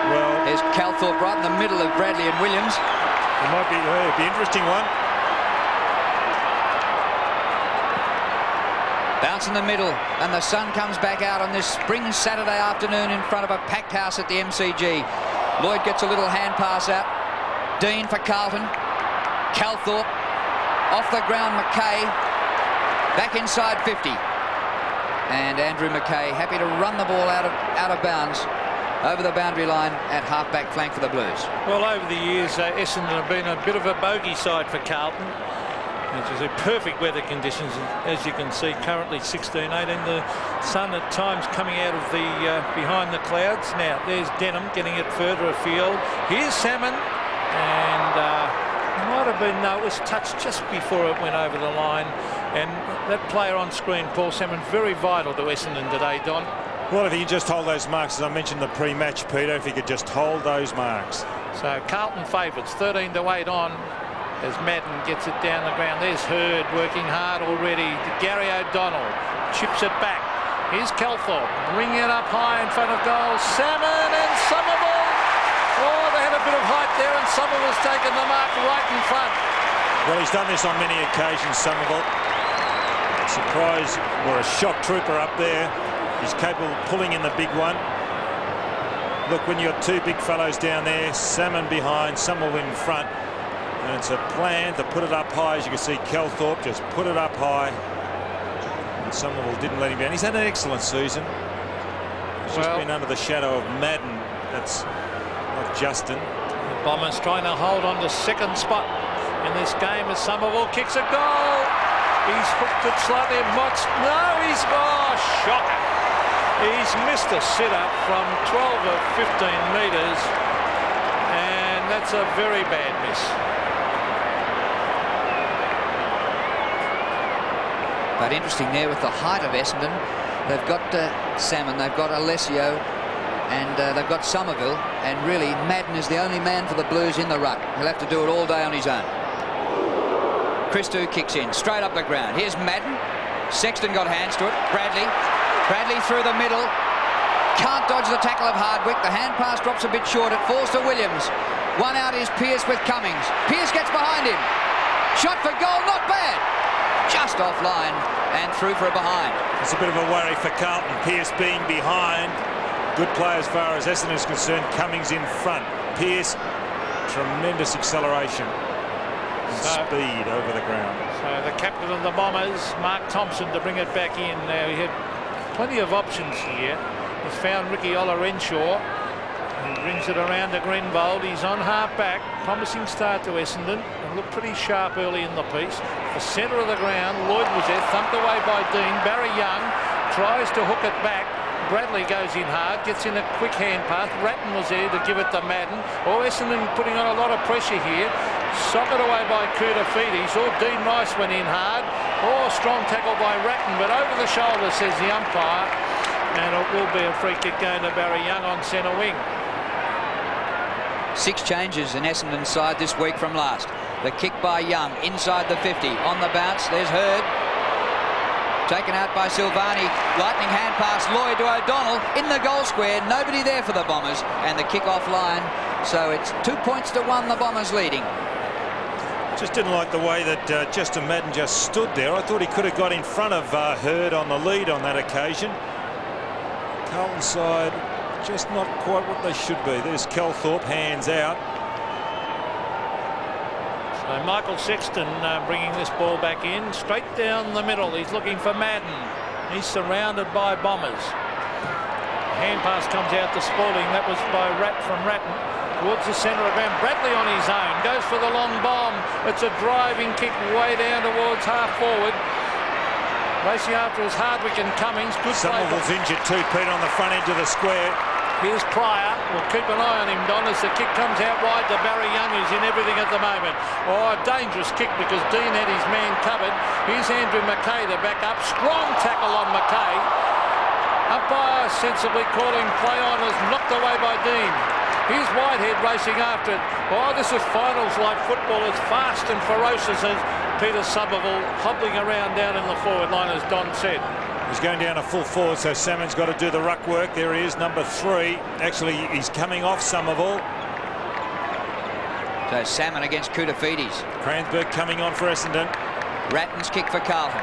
Well, There's Calthorpe right in the middle of Bradley and Williams. it might be an interesting one. Bounce in the middle, and the sun comes back out on this spring Saturday afternoon in front of a packed house at the MCG. Lloyd gets a little hand pass out. Dean for Carlton. Calthorpe off the ground. McKay back inside 50, and Andrew McKay happy to run the ball out of bounds over the boundary line at half-back flank for the Blues. Well, over the years, Essendon have been a bit of a bogey side for Carlton. It was a perfect weather conditions, as you can see, currently 16-18. The sun at times coming out of the behind the clouds. Now, there's Denham getting it further afield. Here's Salmon, and might have been noticed, touched just before it went over the line. And that player on screen, Paul Salmon, very vital to Essendon today, Don. Well, if he can just hold those marks, as I mentioned the pre-match, Peter, if he could just hold those marks. So Carlton favourites, 13-8 on, as Madden gets it down the ground. There's Hurd working hard already. Gary O'Donnell chips it back. Here's Calthorpe bringing it up high in front of goal. Salmon and Somerville. Oh, they had a bit of height there, and Somerville's taken the mark right in front. Well, he's done this on many occasions, Somerville. Surprise, or a shock trooper up there. He's capable of pulling in the big one. Look, when you've got two big fellows down there, Salmon behind, Somerville in front, and it's a plan to put it up high. As you can see, Calthorpe just put it up high, and Somerville didn't let him down. He's had an excellent season. He's just been under the shadow of Madden. That's not Justin. The Bombers trying to hold on to second spot in this game as Somerville kicks a goal. He's hooked it slightly. No, he's shocker. He's missed a sit-up from 12 or 15 metres, and that's a very bad miss. But interesting there with the height of Essendon. They've got Salmon, they've got Alessio, and they've got Somerville, and really Madden is the only man for the Blues in the ruck. He'll have to do it all day on his own. Christou kicks in straight up the ground. Here's Madden. Sexton got hands to it. Bradley through the middle. Can't dodge the tackle of Hardwick. The hand pass drops a bit short. It falls to Williams. One out is Pearce with Cummings. Pearce gets behind him. Shot for goal, not bad. Just offline and through for a behind. It's a bit of a worry for Carlton. Pearce being behind. Good play as far as Essendon is concerned. Cummings in front. Pearce, tremendous acceleration. Speed over the ground. So the captain of the Bombers, Mark Thompson, to bring it back in. Now he had plenty of options here. He's found Ricky Olorenshaw. He brings it around to Grenvold. He's on half back. Promising start to Essendon. And looked pretty sharp early in the piece. The centre of the ground, Lloyd was there, thumped away by Dean. Barry Young tries to hook it back. Bradley goes in hard, gets in a quick hand pass. Ratton was there to give it to Madden. Essendon putting on a lot of pressure here. Socked away by Koutafidis. Dean Rice went in hard. Strong tackle by Ratton, but over the shoulder, says the umpire. And it will be a free kick going to Barry Young on centre wing. 6 changes in Essendon's side this week from last. The kick by Young inside the 50. On the bounce, there's Hurd. Taken out by Silvani. Lightning hand pass. Lloyd to O'Donnell in the goal square. Nobody there for the Bombers. And the kick off line. So it's 2 points to 1. The Bombers leading. Just didn't like the way that Justin Madden just stood there. I thought he could have got in front of Hurd on the lead on that occasion. Carlton side just not quite what they should be. There's Calthorpe, hands out. So Michael Sexton bringing this ball back in, straight down the middle. He's looking for Madden. He's surrounded by Bombers. Hand pass comes out to Spalding. That was by Ratton. Towards the centre of ground. Bradley on his own. Goes for the long bomb. It's a driving kick way down towards half forward. Racing after is Hardwick and Cummings. Good play. Somerville's injured too, Pete, on the front edge of the square. Here's Pryor. We'll keep an eye on him, Don, as the kick comes out wide to Barry Young, who's in everything at the moment. A dangerous kick because Dean had his man covered. Here's Andrew McKay to back up. Strong tackle on McKay. Umpire sensibly calling play on as knocked away by Dean. Here's Whitehead racing after it. This is finals-like football. It's fast and ferocious as Peter Somerville hobbling around down in the forward line, as Don said. He's going down a full forward, so Salmon's got to do the ruck work. There he is, number 3. Actually, he's coming off Somerville. So Salmon against Koutafidis. Cransburg coming on for Essendon. Ratton's kick for Carlton.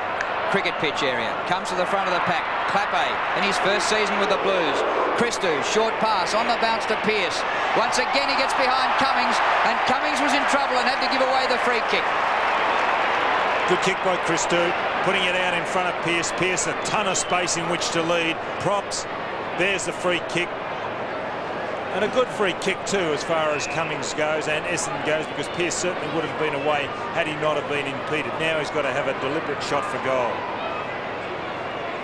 Cricket pitch area. Comes to the front of the pack. Clappe in his first season with the Blues. Christou, short pass on the bounce to Pearce. Once again he gets behind Cummings, and Cummings was in trouble and had to give away the free kick. Good kick by Christou, putting it out in front of Pearce. Pearce, a ton of space in which to lead. Props. There's the free kick. And a good free kick too, as far as Cummings goes and Essendon goes, because Pearce certainly would have been away had he not have been impeded. Now he's got to have a deliberate shot for goal.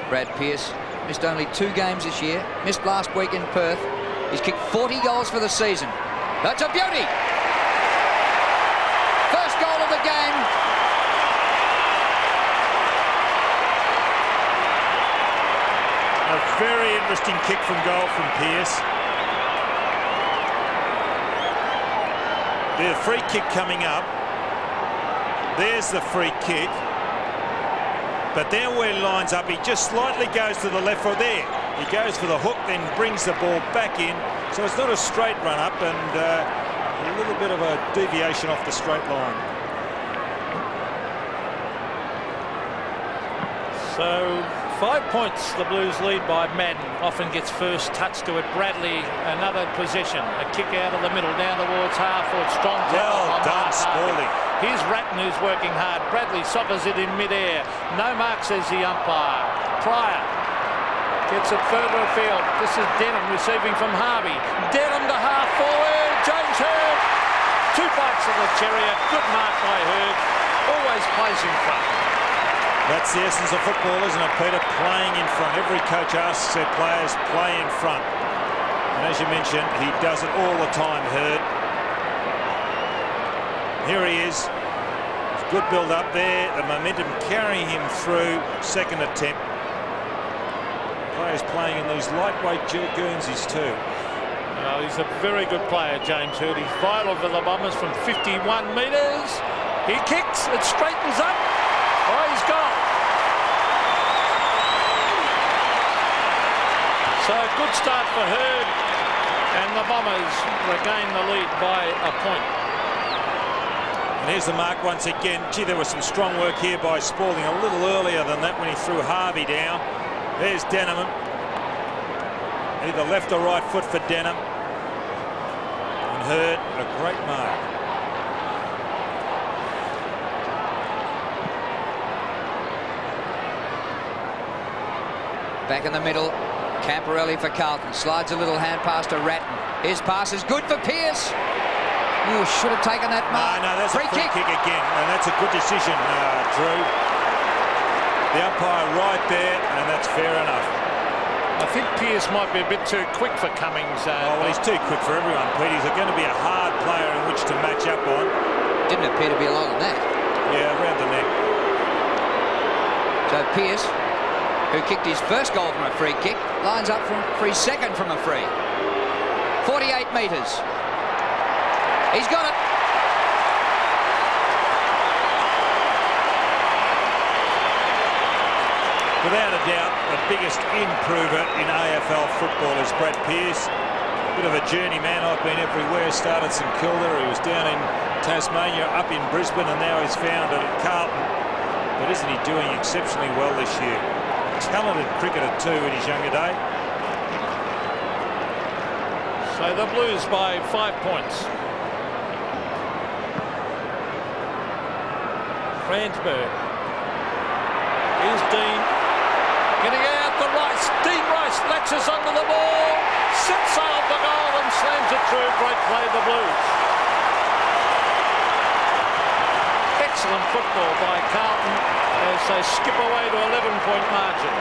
Brad Pearce missed only 2 games this year. Missed last week in Perth. He's kicked 40 goals for the season. That's a beauty! First goal of the game. A very interesting kick from goal from Pearce. The free kick coming up. There's the free kick. But there where he lines up, he just slightly goes to the left or there. He goes for the hook, then brings the ball back in. So it's not a straight run up, and a little bit of a deviation off the straight line. So 5 points the Blues lead by Madden. Often gets first touch to it. Bradley, another possession. A kick out of the middle down towards half-forward. Strong tackle. Well done, Spalding. Here's Ratton, who's working hard. Bradley soccers it in mid-air. No mark, says the umpire. Pryor gets it further afield. This is Denham receiving from Harvey. Denham to half-forward. James Hird. 2 bites of the cherry. A good mark by Hird. Always plays in front. That's the essence of football, isn't it, Peter? Playing in front. Every coach asks their players, play in front. And as you mentioned, he does it all the time, Hird. Here he is. Good build up there. The momentum carrying him through. Second attempt. Players playing in these lightweight Guernseys too. Well, he's a very good player, James Hird. He's vital for the Bombers from 51 metres. He kicks. It straightens up. Oh, he's gone. So a good start for Hird. And the Bombers regain the lead by a point. And here's the mark once again. Gee, there was some strong work here by Spalding a little earlier than that when he threw Harvey down. There's Denham. Either left or right foot for Denham. And Hird, a great mark. Back in the middle. Camporelli for Carlton. Slides a little hand pass to Ratton. His pass is good for Pearce. You should have taken that mark. No, that's a free kick again, and that's a good decision, Drew. The umpire right there, and that's fair enough. I think Pearce might be a bit too quick for Cummings. Oh, well, he's too quick for everyone, Pete. He's going to be a hard player in which to match up on. Didn't appear to be a lot on that. Yeah, around the neck. So Pearce, who kicked his first goal from a free kick, lines up for his second from a free. 48 metres. He's got it. Without a doubt, the biggest improver in AFL football is Brad Pearce. Bit of a journeyman. I've been everywhere. Started St Kilda. He was down in Tasmania, up in Brisbane, and now he's found it at Carlton. But isn't he doing exceptionally well this year? Talented cricketer too in his younger day. So the Blues by 5 points. Cransburg. Here's Dean. Getting out to Rice. Dean Rice latches onto the ball. Sits sail for goal and slams it through. Great play, the Blues. Excellent football by Carlton as they skip away to 11-point margin.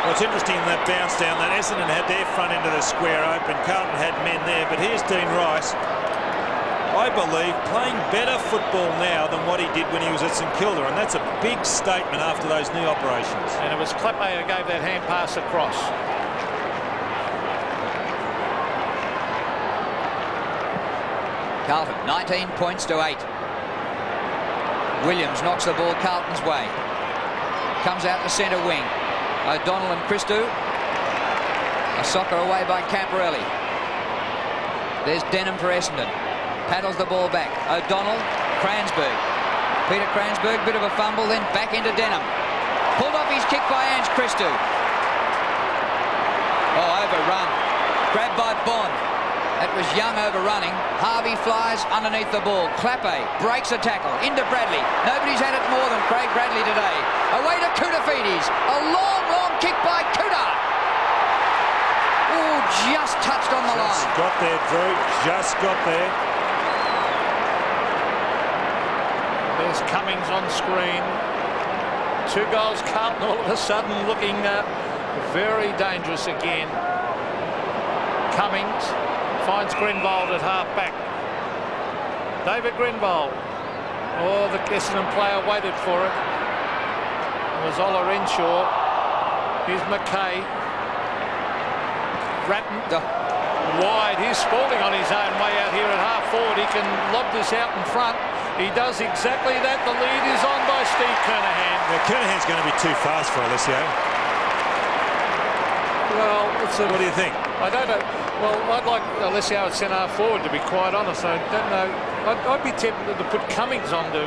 Well, it's interesting that bounce down that Essendon had their front end of the square open. Carlton had men there, but here's Dean Rice. I believe playing better football now than what he did when he was at St Kilda, and that's a big statement after those knee operations. And it was Clappe who gave that hand pass across. Carlton, 19 points to 8. Williams knocks the ball Carlton's way. Comes out to centre wing. O'Donnell and Christou. A soccer away by Camporelli. There's Denham for Essendon. Paddles the ball back. O'Donnell, Cransberg. Peter Cransberg, bit of a fumble, then back into Denham. Pulled off his kick by Ange Christou. Oh, overrun. Grabbed by Bond. That was Young overrunning. Harvey flies underneath the ball. Clappe breaks a tackle into Bradley. Nobody's had it more than Craig Bradley today. Away to Koutafidis. A long, long kick by Kouta. Oh, just touched on the line. Just got there, Drew. Just got there. There's Cummings on screen. 2 goals. Carlton all of a sudden looking very dangerous again. Cummings finds Grinvold at half-back. David Grinvold. Oh, the Essendon player waited for it. It was Ola Renshaw. Here's McKay. Ratton. Wide. Here's Spalding on his own way out here at half-forward. He can lob this out in front. He does exactly that. The lead is on by Steve Kernahan. Now, Kernahan's going to be too fast for Alessio. Well, what do you think? I don't know. Well, I'd like Alessio at centre forward, to be quite honest. I don't know. I'd be tempted to put Cummings onto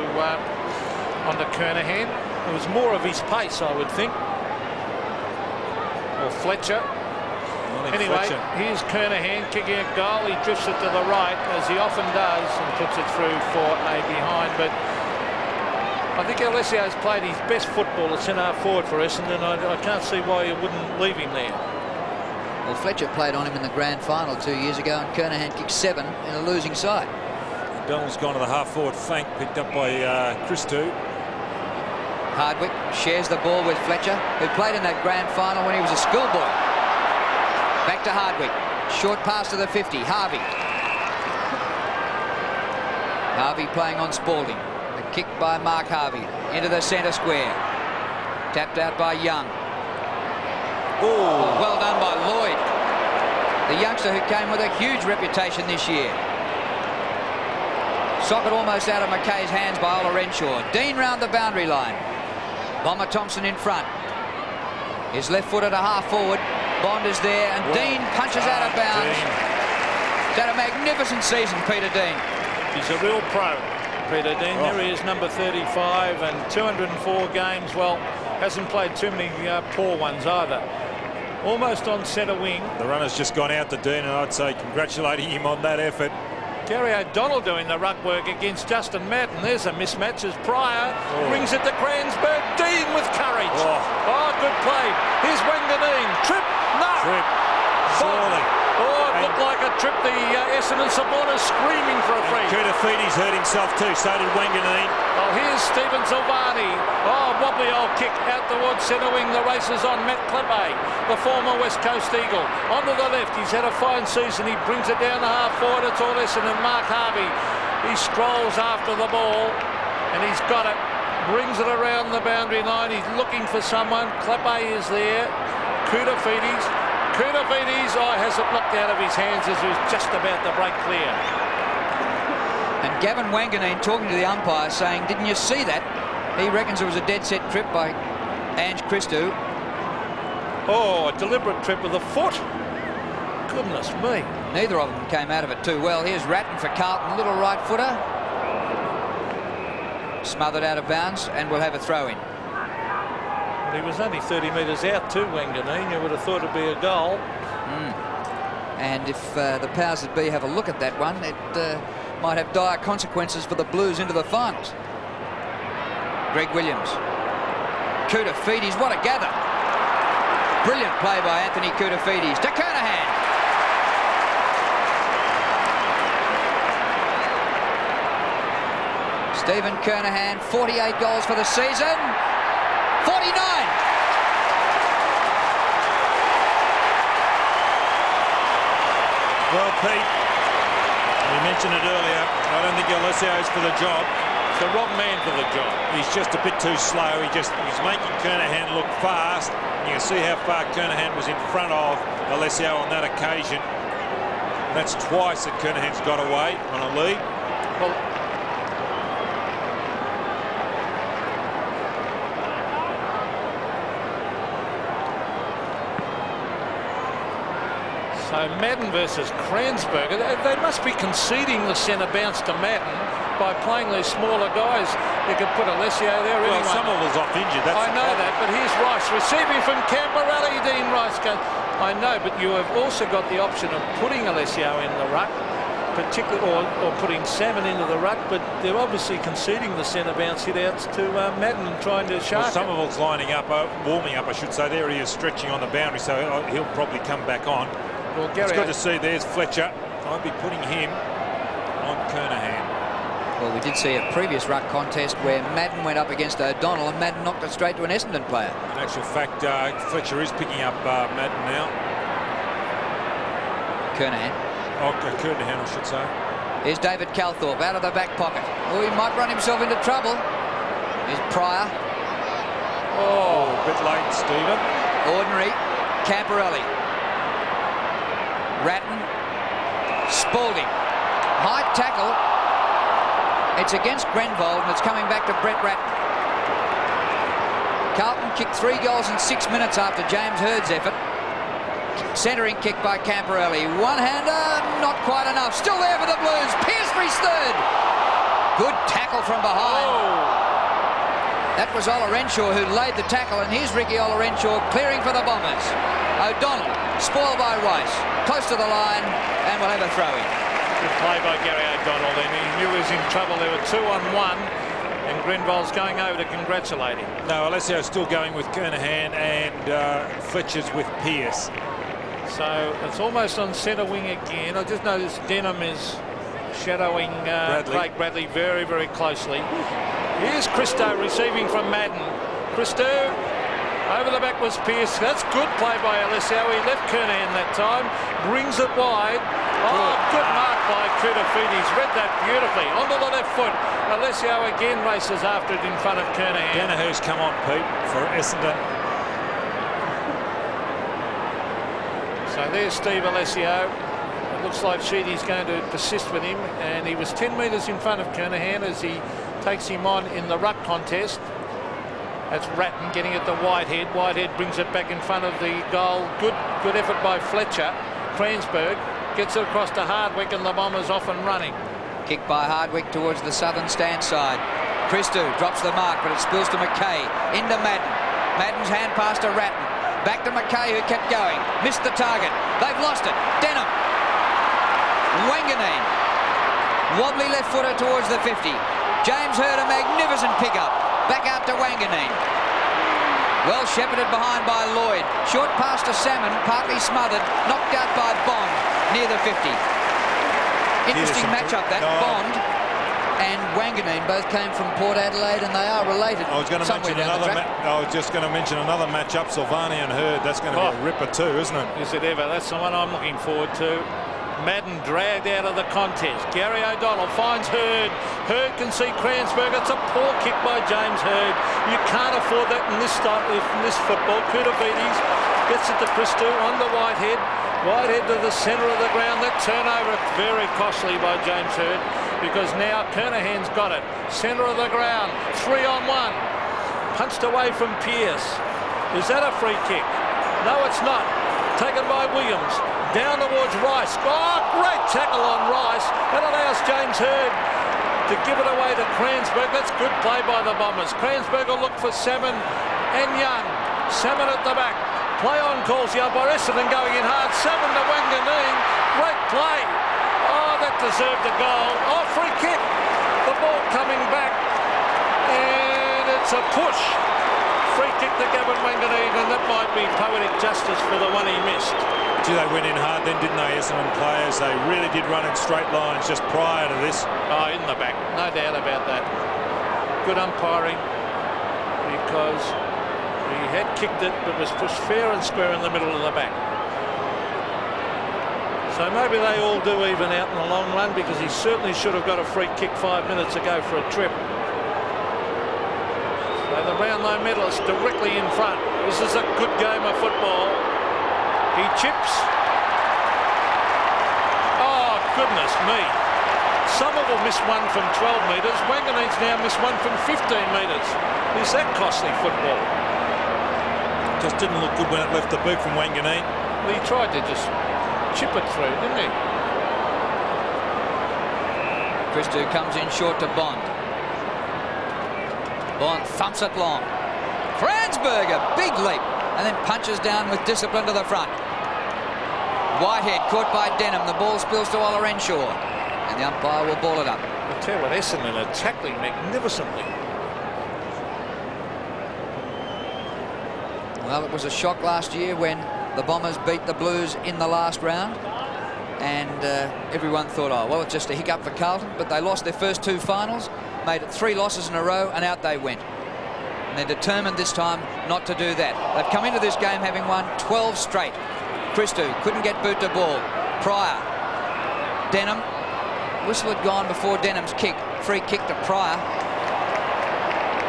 Kernahan. It was more of his pace, I would think. Or Fletcher. Anyway, Fletcher. here's Kernahan kicking a goal. He drifts it to the right, as he often does, and puts it through for a behind. But I think Alessio's played his best football at centre forward for Essendon. I can't see why you wouldn't leave him there. Well, Fletcher played on him in the grand final 2 years ago, and Kernahan kicked 7 in a losing side. Donald's gone to the half-forward flank, picked up by Christou. Hardwick shares the ball with Fletcher, who played in that grand final when he was a schoolboy. Back to Hardwick. Short pass to the 50. Harvey. Harvey playing on Spalding. A kick by Mark Harvey into the centre square. Tapped out by Young. Oh, well done by Lloyd, the youngster who came with a huge reputation this year. Socket almost out of McKay's hands by Ola Renshaw. Dean round the boundary line. Bomber Thompson in front. His left foot at a half forward. Bond is there, and Dean punches out of bounds. He's had a magnificent season, Peter Dean. He's a real pro, Peter Dean. There he is, number 35, and 204 games. Well, hasn't played too many poor ones either. Almost on centre wing. The runner's just gone out to Dean, and I'd say congratulating him on that effort. Gary O'Donnell doing the ruck work against Justin Madden. There's a mismatch as Pryor brings it to Cransberg. Dean with courage. Oh, good play. Here's Wanganeen. Trip. No. Trip. Surely. Oh, it looked like a trip. The Essendon supporters screaming for a free. Koutafidis hurt himself too, so did Wanganeen. Oh, here's Stephen Silvani. Oh, wobbly old kick out towards centre wing. The race is on. Matt Clappe, the former West Coast Eagle. Onto the left. He's had a fine season. He brings it down the half forward. It's all Essendon. Mark Harvey. He strolls after the ball, and he's got it. Brings it around the boundary line. He's looking for someone. Clappe is there. Koutafidis, has it knocked out of his hands as he was just about to break clear. And Gavin Wanganeen talking to the umpire saying, didn't you see that? He reckons it was a dead set trip by Ange Christou. Oh, a deliberate trip with the foot. Goodness me. Neither of them came out of it too well. Here's Ratton for Carlton, little right footer. Smothered out of bounds, and we'll have a throw in. He was only 30 metres out too, Wanganeen. You would have thought it'd be a goal. And if the powers that be have a look at that one, it might have dire consequences for the Blues into the finals. Greg Williams. Koutafidis, what a gather. Brilliant play by Anthony Koutafidis to Kernahan. Stephen Kernahan, 48 goals for the season. 49. Well, Pete, we mentioned it earlier. I don't think Alessio's for the job. The wrong man for the job. He's just a bit too slow. He's making Kernahan look fast. You can see how far Kernahan was in front of Alessio on that occasion. That's twice that Kernahan's got away on a lead. Well, So Madden versus Kransberger. They must be conceding the centre bounce to Madden by playing these smaller guys. They could put Alessio there. Well, Somerville's off injured. I know that, but here's Rice receiving from Camporelli. Dean Rice goes, I know, but you have also got the option of putting Alessio in the ruck, particularly, or putting Salmon into the ruck, but they're obviously conceding the centre bounce hit outs to Madden and trying to shark well, Somerville's lining up, warming up, I should say. There he is stretching on the boundary, so he'll probably come back on. Well, it's good to see. There's Fletcher. I'd be putting him on Kernahan. Well, we did see a previous ruck contest where Madden went up against O'Donnell and Madden knocked it straight to an Essendon player. In actual fact, Fletcher is picking up Madden now. Kernahan. Oh, Kernahan, I should say. Here's David Calthorpe out of the back pocket. Oh, he might run himself into trouble. Here's Pryor. Oh, a bit late, Stephen. Ordinary. Camporelli. Ratton. Spalding. High tackle. It's against Grenvold and it's coming back to Brett Ratton. Carlton kicked 3 goals in 6 minutes after James Hurd's effort. Centering kick by Camporelli. One-hander, not quite enough. Still there for the Blues. Pearce for his third. Good tackle from behind. That was Olorenshaw who laid the tackle, and here's Ricky Olorenshaw clearing for the Bombers. O'Donnell, spoiled by Rice. Close to the line, and we'll have a throw-in. Good play by Gary O'Donnell then. He knew he was in trouble. There were 2 on 1. And Grenvold's going over to congratulate him. No, Alessio's still going with Kernahan, and Fletcher's with Pearce. So it's almost on centre wing again. I just noticed Denham is shadowing Craig Bradley very, very closely. Here's Christo receiving from Madden. Christo, over the back was Pearce. That's good play by Alessio. He left Kernahan that time. Brings it wide. Oh, good mark by Kudafidis. Read that beautifully. Onto the left foot. Alessio again races after it in front of Kernahan. Danaher's come on, Pete, for Essendon. So there's Steve Alessio. It looks like Sheedy's going to persist with him, and he was 10 metres in front of Kernahan as he takes him on in the ruck contest. That's Ratton getting it to Whitehead. Whitehead brings it back in front of the goal. Good effort by Fletcher. Kransberg gets it across to Hardwick, and the Bombers off and running. Kick by Hardwick towards the southern stand side. Christou drops the mark, but it spills to McKay. Into Madden. Madden's hand pass to Ratton. Back to McKay, who kept going. Missed the target. They've lost it. Denham. Wanganeen. Wobbly left footer towards the 50. James Hurd, a magnificent pickup. Back out to Wanganeen. Well shepherded behind by Lloyd. Short pass to Salmon, partly smothered. Knocked out by Bond near the 50. Interesting matchup that. Bond and Wanganeen both came from Port Adelaide, and they are related. I was going to mention another. I was just going to mention another matchup, Silvani and Hurd. That's going to be a ripper too, isn't it? Is it ever? That's the one I'm looking forward to. Madden dragged out of the contest. Gary O'Donnell finds Hurd. Hurd can see Kransberg. It's a poor kick by James Hurd. You can't afford that in this football. Kudafidis gets it to Christou on the Whitehead. Whitehead to the centre of the ground. That turnover very costly by James Hurd, because now Kernahan's got it. Centre of the ground. 3 on 1. Punched away from Pearce. Is that a free kick? No, it's not. Taken by Williams. Down towards Rice. Oh, great tackle on Rice. That allows James Hurd to give it away to Kransberg. That's good play by the Bombers. Kransberg will look for Salmon and Young. Salmon at the back. Play on calls the umpire. Essendon going in hard. Salmon to Wanganeen. Great play. Oh, that deserved a goal. Oh, free kick. The ball coming back. And it's a push. Free kick to Gavin Wanganeen, and that might be poetic justice for the one he missed. Gee, they went in hard then, didn't they, Essendon players? They really did run in straight lines just prior to this. Oh, in the back. No doubt about that. Good umpiring, because he had kicked it, but was pushed fair and square in the middle of the back. So maybe they all do even out in the long run, because he certainly should have got a free kick 5 minutes ago for a trip. So the Brownlow medalist directly in front. This is a good game of football. He chips. Oh, goodness me. Somerville missed one from 12 metres. Wanganeen's now missed one from 15 metres. Is that costly football? Just didn't look good when it left the boot from Wanganeen. Well, he tried to just chip it through, didn't he? Christou comes in short to Bond. Bond thumps it long. Kransberg, a big leap, and then punches down with discipline to the front. Whitehead caught by Denham. The ball spills to Olorenshaw, and the umpire will ball it up. I tell you what, Essendon are tackling magnificently. Well, it was a shock last year when the Bombers beat the Blues in the last round, and everyone thought, oh, well, it's just a hiccup for Carlton, but they lost their first 2 finals, made it 3 losses in a row, and out they went. And they're determined this time not to do that. They've come into this game having won 12 straight. Christou couldn't get boot to ball. Pryor. Denham. Whistle had gone before Denham's kick. Free kick to Pryor.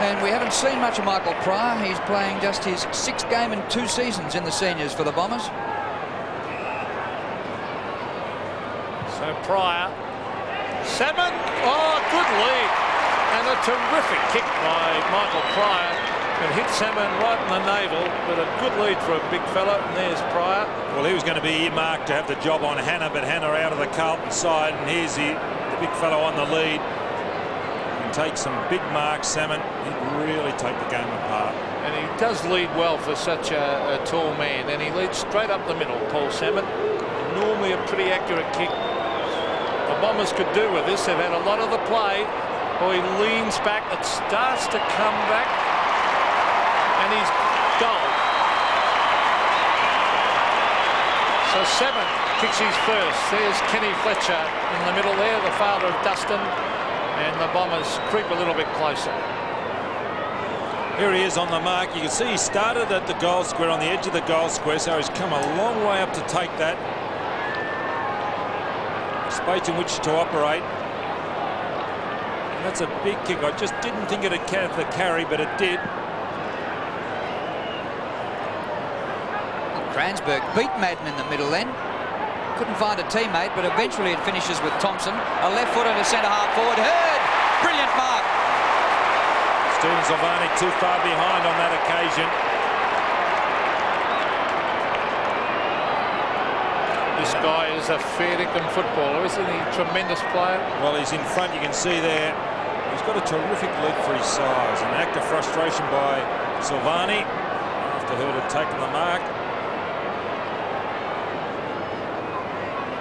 And we haven't seen much of Michael Pryor. He's playing just his 6th game in 2 seasons in the seniors for the Bombers. So Pryor. Salmon. Oh, good lead. And a terrific kick by Michael Pryor. It hit Salmon right in the navel, but a good lead for a big fella. And there's Pryor. Well, he was going to be earmarked to have the job on Hannah, but Hannah out of the Carlton side, and here's the big fellow on the lead. And take some big marks, Salmon. He'd really take the game apart. And he does lead well for such a tall man, and he leads straight up the middle, Paul Salmon. Normally a pretty accurate kick. The Bombers could do with this. They've had a lot of the play. Oh, he leans back. It starts to come back. And he's goal. So Salmon kicks his first. There's Kenny Fletcher in the middle there, the father of Dustin. And the Bombers creep a little bit closer. Here he is on the mark. You can see he started at the goal square, on the edge of the goal square, so he's come a long way up to take that. Space in which to operate. And that's a big kick. I just didn't think it'd have the carry, but it did. Kransberg beat Madden in the middle then. Couldn't find a teammate, but eventually it finishes with Thompson. A left-footer to centre-half forward. Hurd! Brilliant mark. Stephen Silvani too far behind on that occasion. This guy is a fair dinkum footballer, isn't he? Tremendous player. Well, he's in front, you can see there. He's got a terrific lead for his size. An act of frustration by Silvani after Hurd had taken the mark.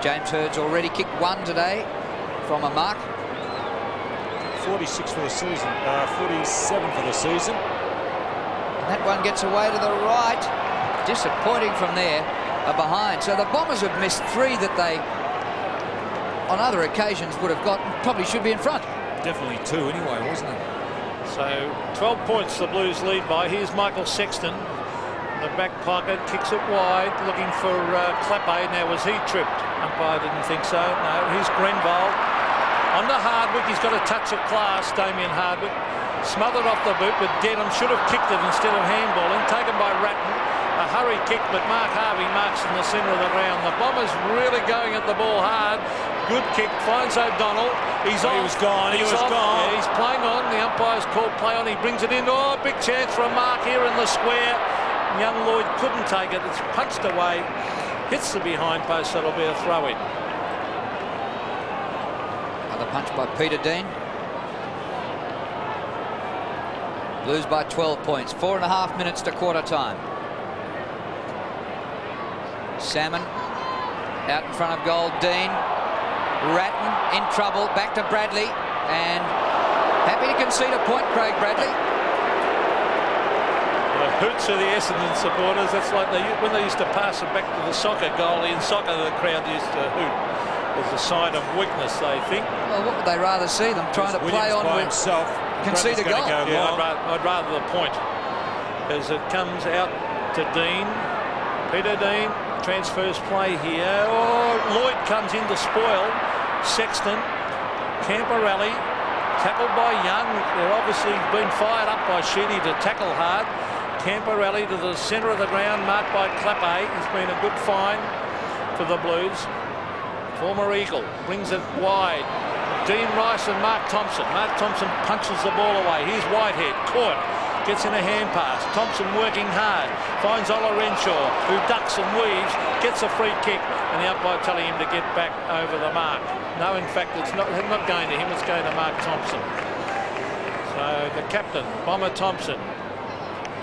James Hurd's already kicked 1 today from a mark. 46 for the season, 47 for the season. And that one gets away to the right. Disappointing from there, behind. So the Bombers have missed 3 that they, on other occasions, would have gotten. Probably should be in front. Definitely 2 anyway, wasn't it? So 12 points the Blues lead by. Here's Michael Sexton. The back pocket, kicks it wide, looking for Clappe. Now, was he tripped? Umpire didn't think so. No, here's Grenville. On to Hardwick, he's got a touch of class, Damien Hardwick. Smothered off the boot, but Denham should have kicked it instead of handballing. Taken by Ratton. A hurry kick, but Mark Harvey marks in the centre of the ground. The Bombers really going at the ball hard. Good kick, finds O'Donnell. He's on. He was gone, he was off. gone. Yeah, he's playing on. The umpire's called play on. He brings it in. Oh, big chance for a mark here in the square. Young Lloyd couldn't take it. It's punched away. Hits the behind post. That'll be a throw-in. Another punch by Peter Dean. Blues by 12 points. 4.5 minutes to quarter time. Salmon out in front of goal. Dean. Ratton in trouble. Back to Bradley. And happy to concede a point, Craig Bradley. The hoots of the Essendon supporters. That's like when they used to pass it back to the soccer goalie. In soccer, the crowd used to hoot. As a sign of weakness, they think. Well, what would they rather see? Them trying to play on with himself. concede a goal. Yeah, I'd rather the point. As it comes out to Dean. Peter Dean transfers play here. Oh, Lloyd comes in to spoil. Sexton. Camporelli. Tackled by Young. They're obviously been fired up by Sheedy to tackle hard. Camporelli to the centre of the ground, marked by Clappe. He's been a good find for the Blues. Former Eagle brings it wide. Dean Rice and Mark Thompson. Mark Thompson punches the ball away. Here's Whitehead. Caught. gets in a hand pass. Thompson working hard, finds Ola Renshaw, who ducks and weaves, gets a free kick, and the umpire telling him to get back over the mark. No, in fact, it's not going to him, it's going to Mark Thompson. So the captain, Bomber Thompson,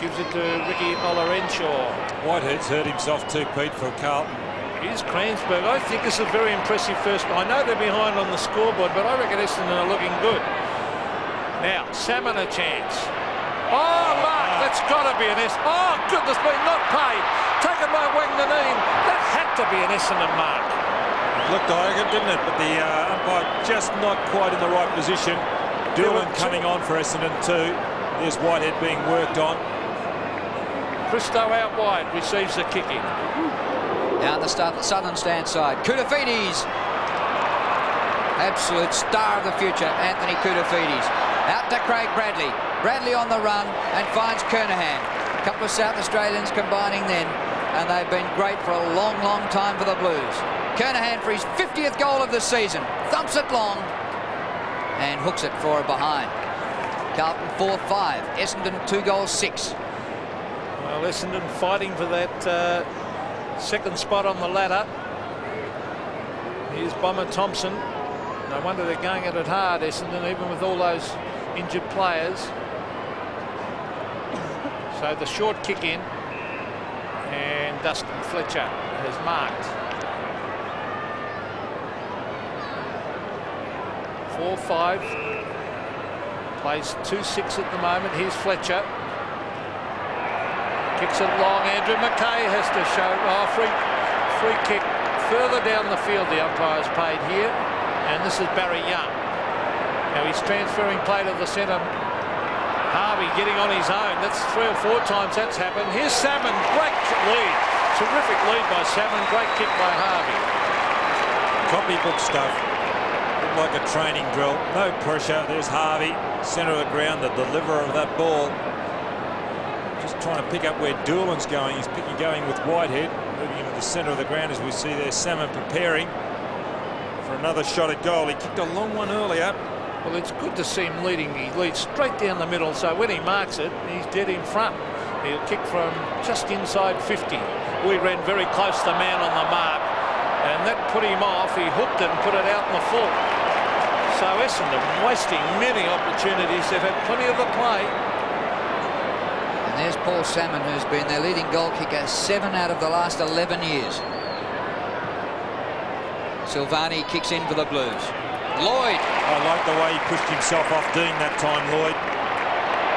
gives it to Ricky Ola Renshaw. Whitehead's hurt himself too, Pete, for Carlton. Here's Cransburg. I think this is a very impressive first. I know they're behind on the scoreboard, but I reckon Essendon are looking good. Now, Salmon a chance. Oh, Mark, that's got to be an S. Oh, goodness me, not paid. Taken by Wanganeen. That had to be an Essendon mark. It looked like it, didn't it? But the umpire just not quite in the right position. Doolan coming on for Essendon too. There's Whitehead being worked on. Christo out wide, receives the kick in. Down the southern stand side. Koutafidis. Absolute star of the future, Anthony Koutafidis. Out to Craig Bradley. Bradley on the run and finds Kernahan. A couple of South Australians combining then, and they've been great for a long, long time for the Blues. Kernahan for his 50th goal of the season. Thumps it long and hooks it for a behind. Carlton 4-5. Essendon 2-6. Well, Essendon fighting for that second spot on the ladder. Here's Bomber Thompson. No wonder they're going at it hard, Essendon, even with all those injured players. So the short kick in, and Dustin Fletcher has marked. 4-5. Plays 2-6 at the moment. Here's Fletcher. Kicks it long. Andrew McKay has to show. Oh, free kick further down the field. The umpire's paid here, and this is Barry Young. Now he's transferring play to the centre. Harvey getting on his own. That's 3 or 4 times that's happened. Here's Salmon. Great lead. Terrific lead by Salmon. Great kick by Harvey. Copybook stuff. Looked like a training drill. No pressure. There's Harvey, centre of the ground, the deliverer of that ball. Just trying to pick up where Doolan's going. He's going with Whitehead, moving into the centre of the ground as we see there Salmon preparing for another shot at goal. He kicked a long one earlier. Well, it's good to see him leading. He leads straight down the middle, so when he marks it, he's dead in front. He'll kick from just inside 50. We ran very close to the man on the mark, and that put him off. He hooked it and put it out in the full. So Essendon wasting many opportunities. They've had plenty of the play. And there's Paul Salmon, who's been their leading goal kicker 7 out of the last 11 years. Silvani kicks in for the Blues. Lloyd. I like the way he pushed himself off doing that time, Lloyd.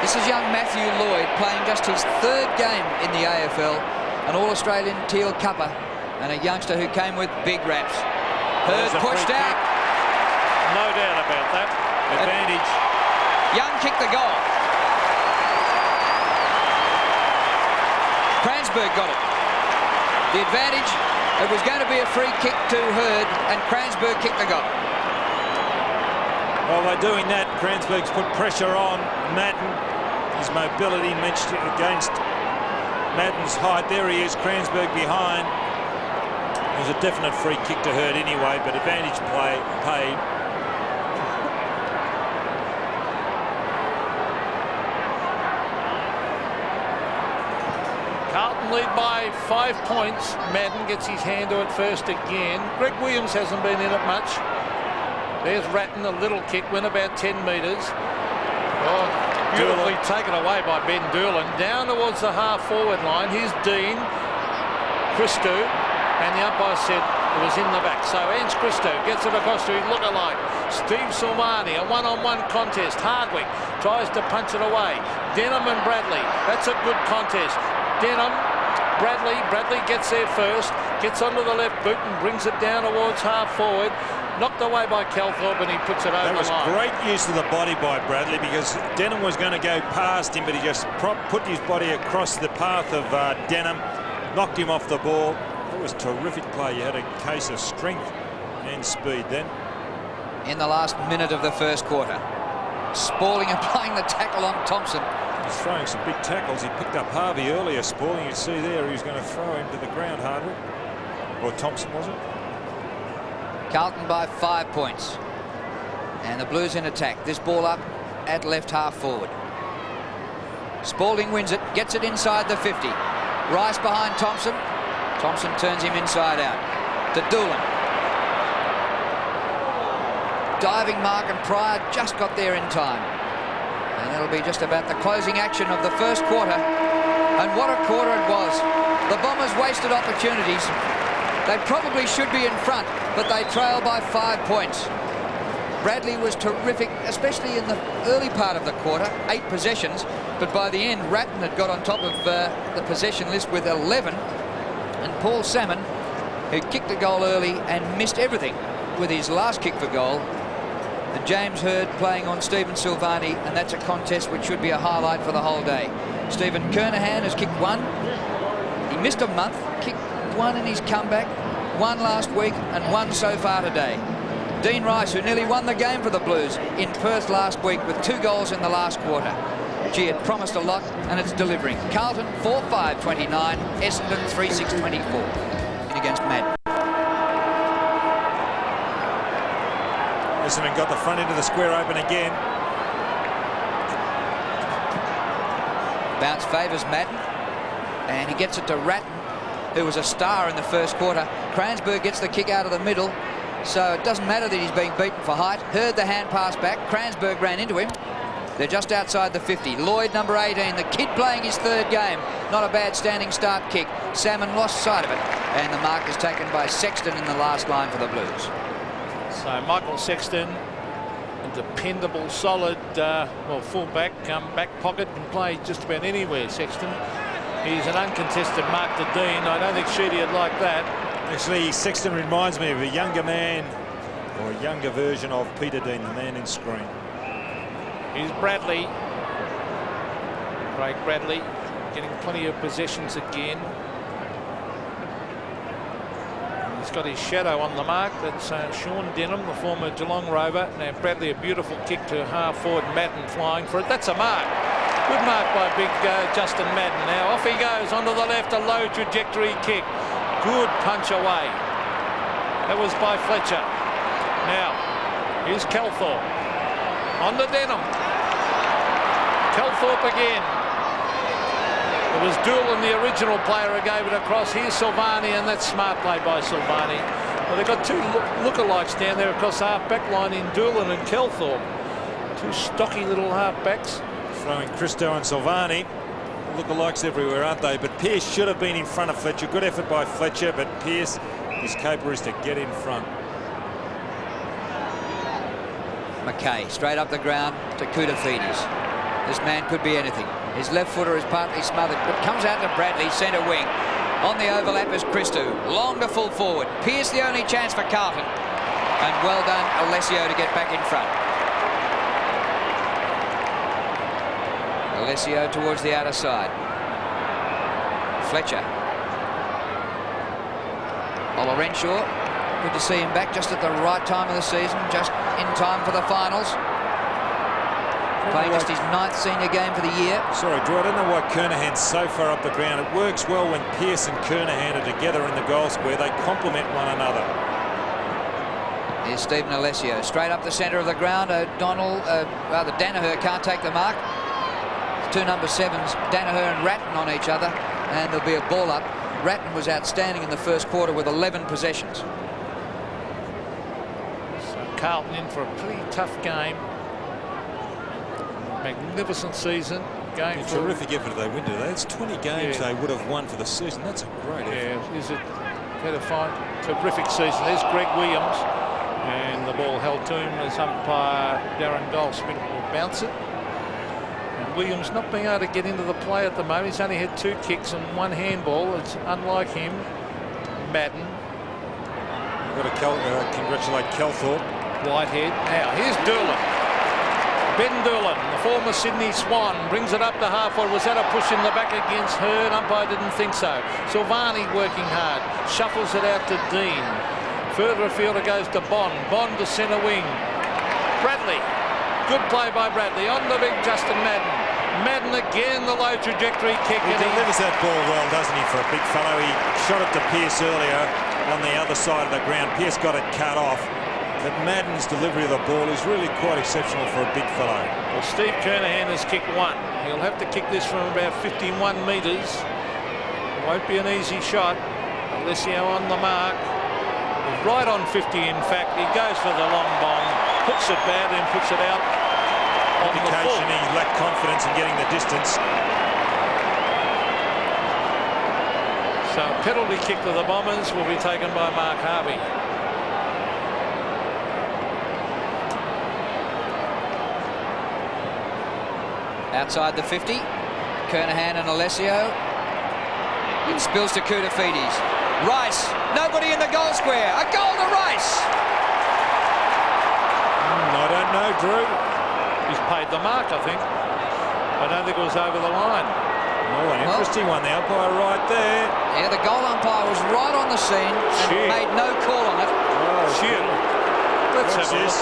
This is young Matthew Lloyd playing just his 3rd game in the AFL, an All-Australian Teal Cupper, and a youngster who came with big raps. Hurd pushed out. No doubt about that. Advantage. Young kicked the goal. Cransburg got it. The advantage, it was going to be a free kick to Hurd, and Cransburg kicked the goal. Well, by doing that, Cransburg's put pressure on Madden. His mobility matched against Madden's height. There he is, Cransburg behind. It was a definite free kick to Hurd anyway, but advantage play paid. Carlton lead by 5 points. Madden gets his hand to it first again. Greg Williams hasn't been in it much. There's Ratton, a little kick, went about 10 metres. Oh, beautifully taken away by Ben Doolan. Down towards the half-forward line. Here's Dean, Christo, and the umpire said it was in the back. So Ange Christo gets it across to his lookalike. Steve Silvani, a one-on-one contest. Hardwick tries to punch it away. Denham and Bradley. That's a good contest. Denham, Bradley gets there first, gets onto the left boot and brings it down towards half-forward. Knocked away by Calthorpe, and he puts it over the line. That was great use of the body by Bradley, because Denham was going to go past him, but he just put his body across the path of Denham, knocked him off the ball. It was terrific play. You had a case of strength and speed then. In the last minute of the first quarter, Spaulding applying the tackle on Thompson. He's throwing some big tackles. He picked up Harvey earlier. Spaulding, you see there, he was going to throw him to the ground, Hardwick. Or Thompson, was it? Carlton by 5 points. And the Blues in attack. This ball up at left half forward. Spalding wins it, gets it inside the 50. Rice behind Thompson. Thompson turns him inside out to Doolan. Diving mark, and Pryor just got there in time. And that'll be just about the closing action of the first quarter. And what a quarter it was. The Bombers wasted opportunities. They probably should be in front, but they trail by 5 points. Bradley was terrific, especially in the early part of the quarter, 8 possessions, but by the end, Ratton had got on top of the possession list with 11, and Paul Salmon, who kicked the goal early and missed everything with his last kick for goal, and James Hird playing on Stephen Silvani, and that's a contest which should be a highlight for the whole day. Stephen Kernahan has kicked 1. He missed a month, kicked 1 in his comeback, 1 last week, and 1 so far today. Dean Rice, who nearly won the game for the Blues in Perth last week with 2 goals in the last quarter. Gee, it promised a lot, and it's delivering. Carlton 4-5-29, Essendon 3-6-24 against Madden. Essendon got the front end of the square open again. Bounce favours Madden, and he gets it to Ratton, who was a star in the first quarter. Cransberg gets the kick out of the middle, so it doesn't matter that he's being beaten for height. Heard the hand pass back. Cransberg ran into him. They're just outside the 50. Lloyd, number 18, the kid playing his 3rd game. Not a bad standing start kick. Salmon lost sight of it, and the mark is taken by Sexton in the last line for the Blues. So Michael Sexton, a dependable, solid, full-back, back pocket, can play just about anywhere, Sexton. He's an uncontested mark to Dean. I don't think Sheedy would like that. Actually, Sexton reminds me of a younger man, or a younger version of Peter Dean, the man in screen. Here's Bradley. Craig Bradley getting plenty of possessions again. He's got his shadow on the mark. That's Sean Denham, the former Geelong Rover. Now Bradley, a beautiful kick to half forward. Madden flying for it. That's a mark. Good mark by big Justin Madden. Now off he goes onto the left, a low trajectory kick. Good punch away. That was by Fletcher. Now here's Calthorpe. On to Denham. Calthorpe again. It was Doolan, the original player, who gave it across. Here's Silvani, and that's smart play by Silvani. Well, they've got 2 lookalikes down there across the half-back line in Doolan and Calthorpe. 2 stocky little half-backs. Throwing Christo and Silvani. Lookalikes everywhere, aren't they? But Pearce should have been in front of Fletcher. Good effort by Fletcher, but Pearce, his caper is to get in front. McKay straight up the ground to Koutafidis. This man could be anything. His left footer is partly smothered, but comes out to Bradley, centre wing. On the overlap is Christou. Long to full forward. Pearce the only chance for Carlton. And well done, Alessio, to get back in front. Alessio towards the outer side. Fletcher. Ola Renshaw. Good to see him back just at the right time of the season, just in time for the finals. Playing just his 9th senior game for the year. Sorry, Drew, I don't know why Kernahan's so far up the ground. It works well when Pearce and Kernahan are together in the goal square. They complement one another. Here's Stephen Alessio, straight up the centre of the ground. Danaher can't take the mark. 2 number 7s, Danaher and Ratton on each other, and there'll be a ball up. Ratton was outstanding in the first quarter with 11 possessions. So Carlton in for a pretty tough game. Magnificent season. Going a terrific effort they win today. It's 20 games they would have won for the season. That's a great effort. Yeah, is it had a fine, terrific season. There's Greg Williams, and the ball held to him as umpire Darren Goldsmith will bounce it. And Williams not being able to get into the play at the moment. He's only had 2 kicks and 1 handball. It's unlike him. Madden. We've got to congratulate Calthorpe. Whitehead. Now here's Doolan. Ben Doolan, the former Sydney Swan, brings it up to half-forward. Was that a push in the back against Hird? Umpire didn't think so. Silvani working hard. Shuffles it out to Dean. Further afield it goes to Bond. Bond to centre wing. Bradley. Good play by Bradley. On the big Justin Madden. Madden again, the low trajectory kick. He delivers that ball well, doesn't he, for a big fellow? He shot it to Pearce earlier on the other side of the ground. Pearce got it cut off. But Madden's delivery of the ball is really quite exceptional for a big fellow. Well, Steve Kernahan has kicked one. He'll have to kick this from about 51 metres. Won't be an easy shot. Alessio on the mark. He's right on 50, in fact. He goes for the long bomb, hooks it bad, and puts it out on the full. Indication he lacked confidence in getting the distance. So a penalty kick to the Bombers will be taken by Mark Harvey. Outside the 50, Kernahan and Alessio. It spills to Koutafidis. Rice, nobody in the goal square. A goal to Rice. I don't know, Drew. He's paid the mark, I think. I don't think it was over the line. Oh, an interesting one. The umpire right there. Yeah, the goal umpire was right on the scene and made no call on it. Oh, shit. Let's have this.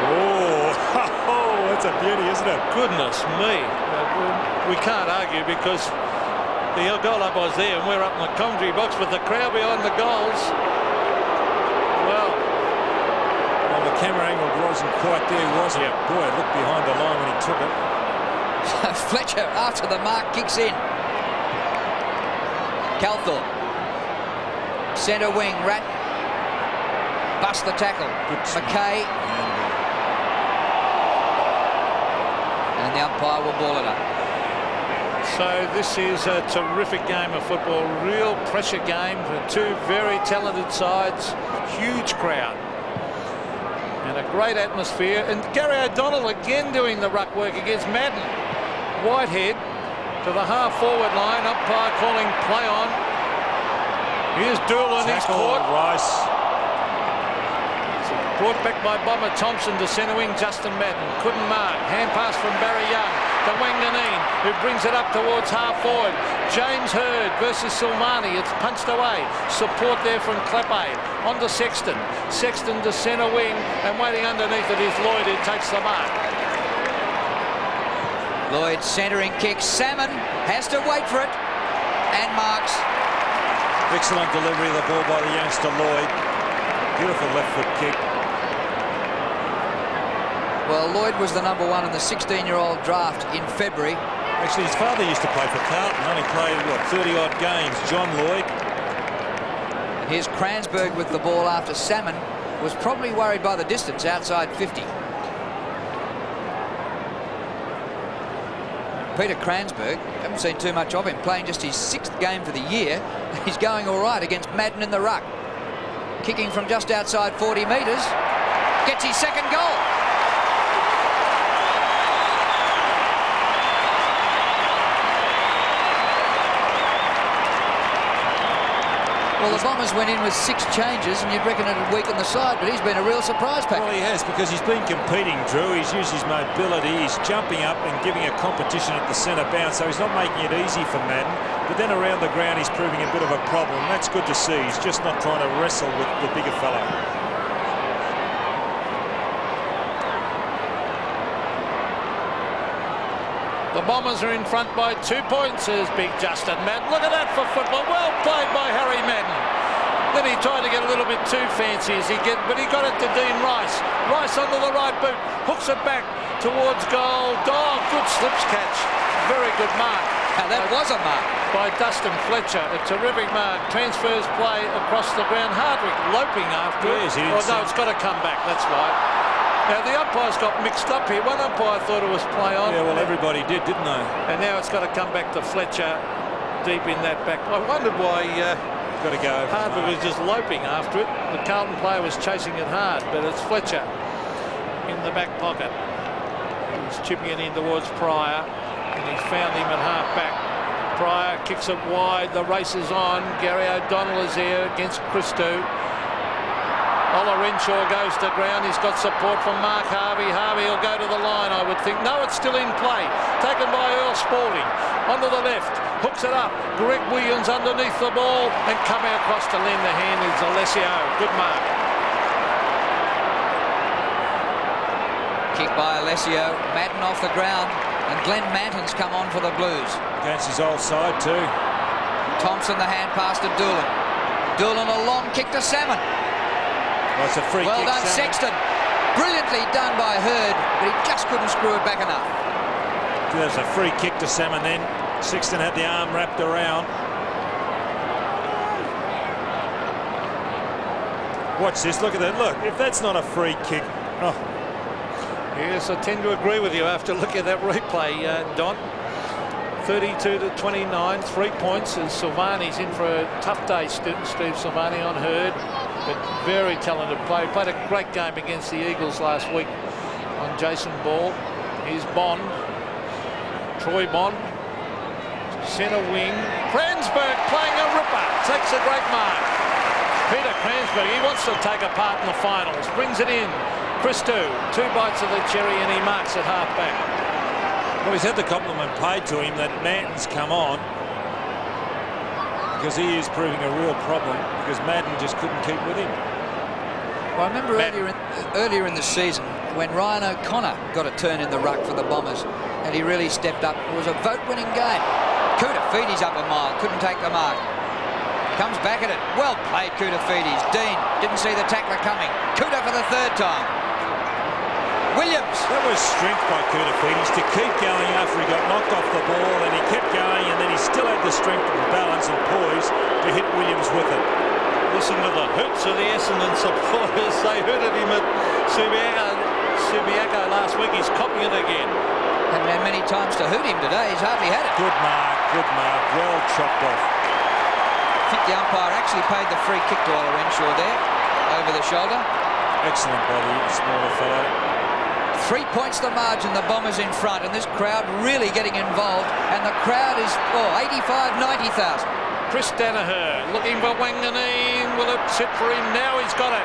Oh, that's a beauty, isn't it? Goodness me. We can't argue because the goal umpire's there and we're up in the commentary box with the crowd behind the goals. Well, the camera angle wasn't quite there, was it? Boy, it looked behind the line when he took it. Fletcher, after the mark, kicks in. Carlton. Centre wing, Rat. Bust the tackle. McKay. And the umpire will ball it up. so this is a terrific game of football. Real pressure game for two very talented sides. Huge crowd. And a great atmosphere. And Gary O'Donnell again doing the ruck work against Madden. Whitehead to the half-forward line. Umpire calling play on. Here's Doolan. He's caught. Rice. Brought back by Bomber Thompson to centre wing. Justin Madden couldn't mark. Hand pass from Barry Young to Wanganeen, who brings it up towards half-forward. James Hurd versus Silvani. It's punched away. Support there from Kleppe. On to Sexton. Sexton to centre wing, and waiting underneath it is Lloyd, who takes the mark. Lloyd centering kick. Salmon has to wait for it and marks. Excellent delivery of the ball by the youngster Lloyd. Beautiful left foot kick. Well, Lloyd was the #1 in the 16-year-old draft in February. Actually, his father used to play for Carlton. Only played, what, 30-odd games. John Lloyd. And here's Kransberg with the ball after Salmon was probably worried by the distance outside 50. Peter Kransberg, haven't seen too much of him, playing just his 6th game for the year. He's going all right against Madden in the ruck. Kicking from just outside 40 metres. Gets his second goal. Well, the Bombers went in with 6 changes, and you'd reckon it'd weaken the side, but he's been a real surprise package. Well, he has, because he's been competing, Drew. He's used his mobility. He's jumping up and giving a competition at the centre bounce, so he's not making it easy for Madden. But then around the ground, he's proving a bit of a problem. That's good to see. He's just not trying to wrestle with the bigger fellow. The Bombers are in front by 2 points, says big Justin Madden. Look at that for football. Well played by Harry Madden. Then he tried to get a little bit too fancy but he got it to Dean Rice. Rice under the right boot, hooks it back towards goal. Oh, good slips catch. Very good mark. Now that was a mark. By Dustin Fletcher. A terrific mark. Transfers play across the ground. Hardwick loping after it. Yes, Oh, no, it's got to come back. That's right. Now, the umpires got mixed up here. One umpire thought it was play on. Yeah, well, everybody did, didn't they? And now it's got to come back to Fletcher deep in that back. I wondered why Got to go. Hardwick was just loping after it. The Carlton player was chasing it hard, but it's Fletcher in the back pocket. He's chipping it in towards Pryor, and he found him at half back. Pryor kicks it wide. The race is on. Gary O'Donnell is there against Christou. Ola Renshaw goes to ground. He's got support from Mark Harvey. Harvey will go to the line, I would think. No, it's still in play. Taken by Earl Spalding. Onto the left. Hooks it up. Greg Williams underneath the ball. And coming across to lend the hand is Alessio. Good mark. Kick by Alessio. Madden off the ground. And Glenn Manton's come on for the Blues. Against his old side, too. Thompson, the hand pass to Doolan. Doolan, a long kick to Salmon. Well, it's a free Well kick. done, Sexton. Brilliantly done by Hurd, but he just couldn't screw it back enough. There's a free kick to Salmon then. Sexton had the arm wrapped around. Watch this. Look at that. Look, if that's not a free kick. Oh. Yes, I tend to agree with you after looking at that replay, Don. 32-29, 3 points as Silvani's in for a tough day. Steve Silvani on Hurd, but very talented player. Played a great game against the Eagles last week on Jason Ball. Here's Bond. Troy Bond. Centre wing. Kransberg playing a ripper. Takes a great mark. Peter Kransberg, he wants to take a part in the finals. Brings it in. Christou, 2 bites of the cherry, and he marks at half back. Well, he's had the compliment paid to him that Manton's come on, because he is proving a real problem, because Madden just couldn't keep with him. Well, I remember earlier in the season when Ryan O'Connor got a turn in the ruck for the Bombers, and he really stepped up. It was a vote-winning game. Koutafidis up a mile, couldn't take the mark. Comes back at it. Well played, Koutafidis. Dean didn't see the tackler coming. Kouta for the 3rd time. Williams. That was strength by Koutafidis to keep going after he got knocked off the ball, and he kept going, and then he still had the strength and balance and poise to hit Williams with it. Listen to the hoots of the Essendon supporters. They hooted him at Subiaco last week. He's copying it again. Haven't had many times to hoot him today. He's hardly had it. Good mark, well chopped off. I think the umpire actually paid the free kick to Olorenshaw there, over the shoulder. Excellent by the smaller fellow. 3 points the margin, the Bombers in front, and this crowd really getting involved, and the crowd is 85,000-90,000. Chris Danaher looking for Wanganeen. Will it sit for him? Now he's got it.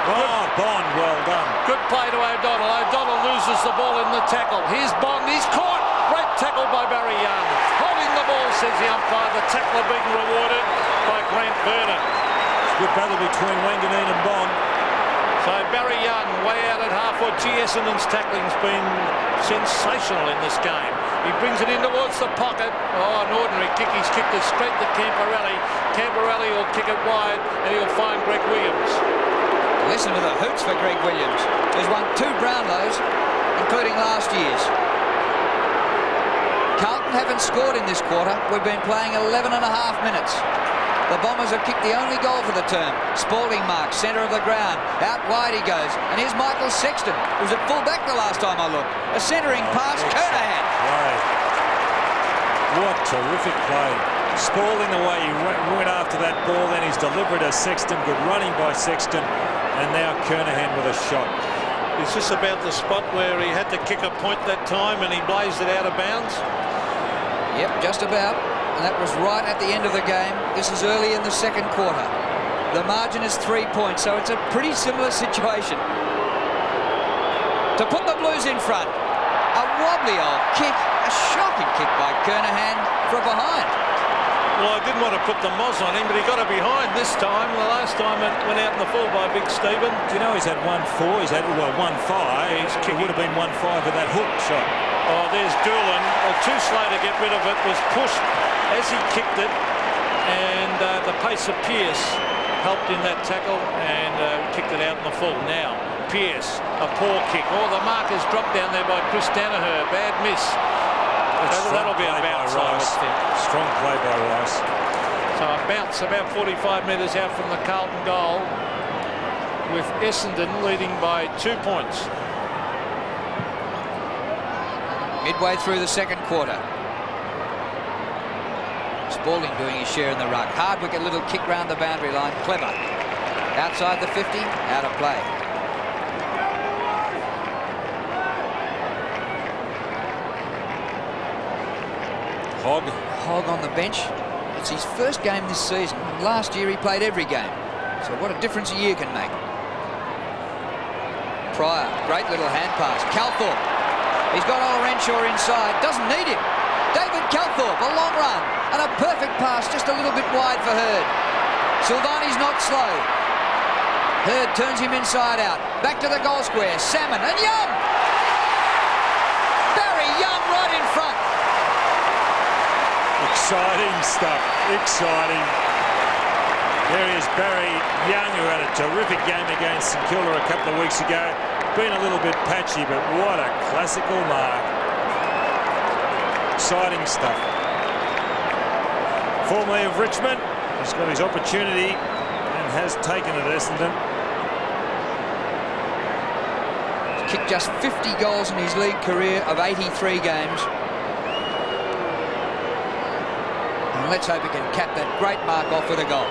Oh, Bond, well done. Good play to O'Donnell. O'Donnell loses the ball in the tackle. Here's Bond. He's caught. Great tackle by Barry Young. Holding the ball, says the umpire. The tackler being rewarded by Grant Vernon. Good battle between Wanganeen and Bond. So Barry Young way out at half-foot. Essendon's tackling's been sensational in this game. He brings it in towards the pocket. Oh, an ordinary kick. He's kicked it straight to Camporelli. Camporelli will kick it wide, and he'll find Greg Williams. Listen to the hoots for Greg Williams, who's won 2 Brownlows, including last year's. Carlton haven't scored in this quarter. We've been playing 11 and a half minutes. The Bombers have kicked the only goal for the term. Spalding marks, centre of the ground. Out wide he goes. And here's Michael Sexton, who was at full back the last time I looked. A centering pass, Kernahan. What terrific play. Spalding the way he went after that ball, then he's delivered to Sexton. Good running by Sexton. And now Kernahan with a shot. Is this about the spot where he had to kick a point that time and he blazed it out of bounds? Yep, just about. And that was right at the end of the game. This is early in the second quarter. The margin is 3 points, so it's a pretty similar situation. To put the Blues in front, a wobbly old kick, a shocking kick by Kernahan for a behind. Well, I didn't want to put the moz on him, but he got a behind this time. The last time it went out in the full by Big Stephen. Do you know he's had 1-4? He's had, 1-5. It would have been 1-5 with that hook shot. Oh, there's Doolan. Too slow to get rid of it. Was pushed as he kicked it. And the pace of Pearce helped in that tackle and kicked it out in the full. Now, Pearce, a poor kick. Oh, the mark is dropped down there by Chris Danaher. Bad miss. That'll be a bounce, I would think. Strong play by Rice. So a bounce about 45 metres out from the Carlton goal, with Essendon leading by 2 points. Midway through the second quarter. Spalding doing his share in the ruck. Hard wicket, little kick round the boundary line. Clever. Outside the 50, out of play. Hogg on the bench. It's his first game this season. Last year he played every game. So what a difference a year can make. Pryor, great little hand pass. Calthorpe. He's got Olorenshaw inside. Doesn't need him. David Calthorpe, a long run. And a perfect pass, just a little bit wide for Hurd. Silvani's not slow. Hurd turns him inside out. Back to the goal square. Salmon and Young. Barry Young right in front. Exciting stuff. Exciting. There is Barry Young, who had a terrific game against St Kilda a couple of weeks ago. Been a little bit patchy, but what a classical mark. Exciting stuff. Formerly of Richmond, he's got his opportunity and has taken it, Essendon. He's kicked just 50 goals in his league career of 83 games. And let's hope he can cap that great mark off with a goal.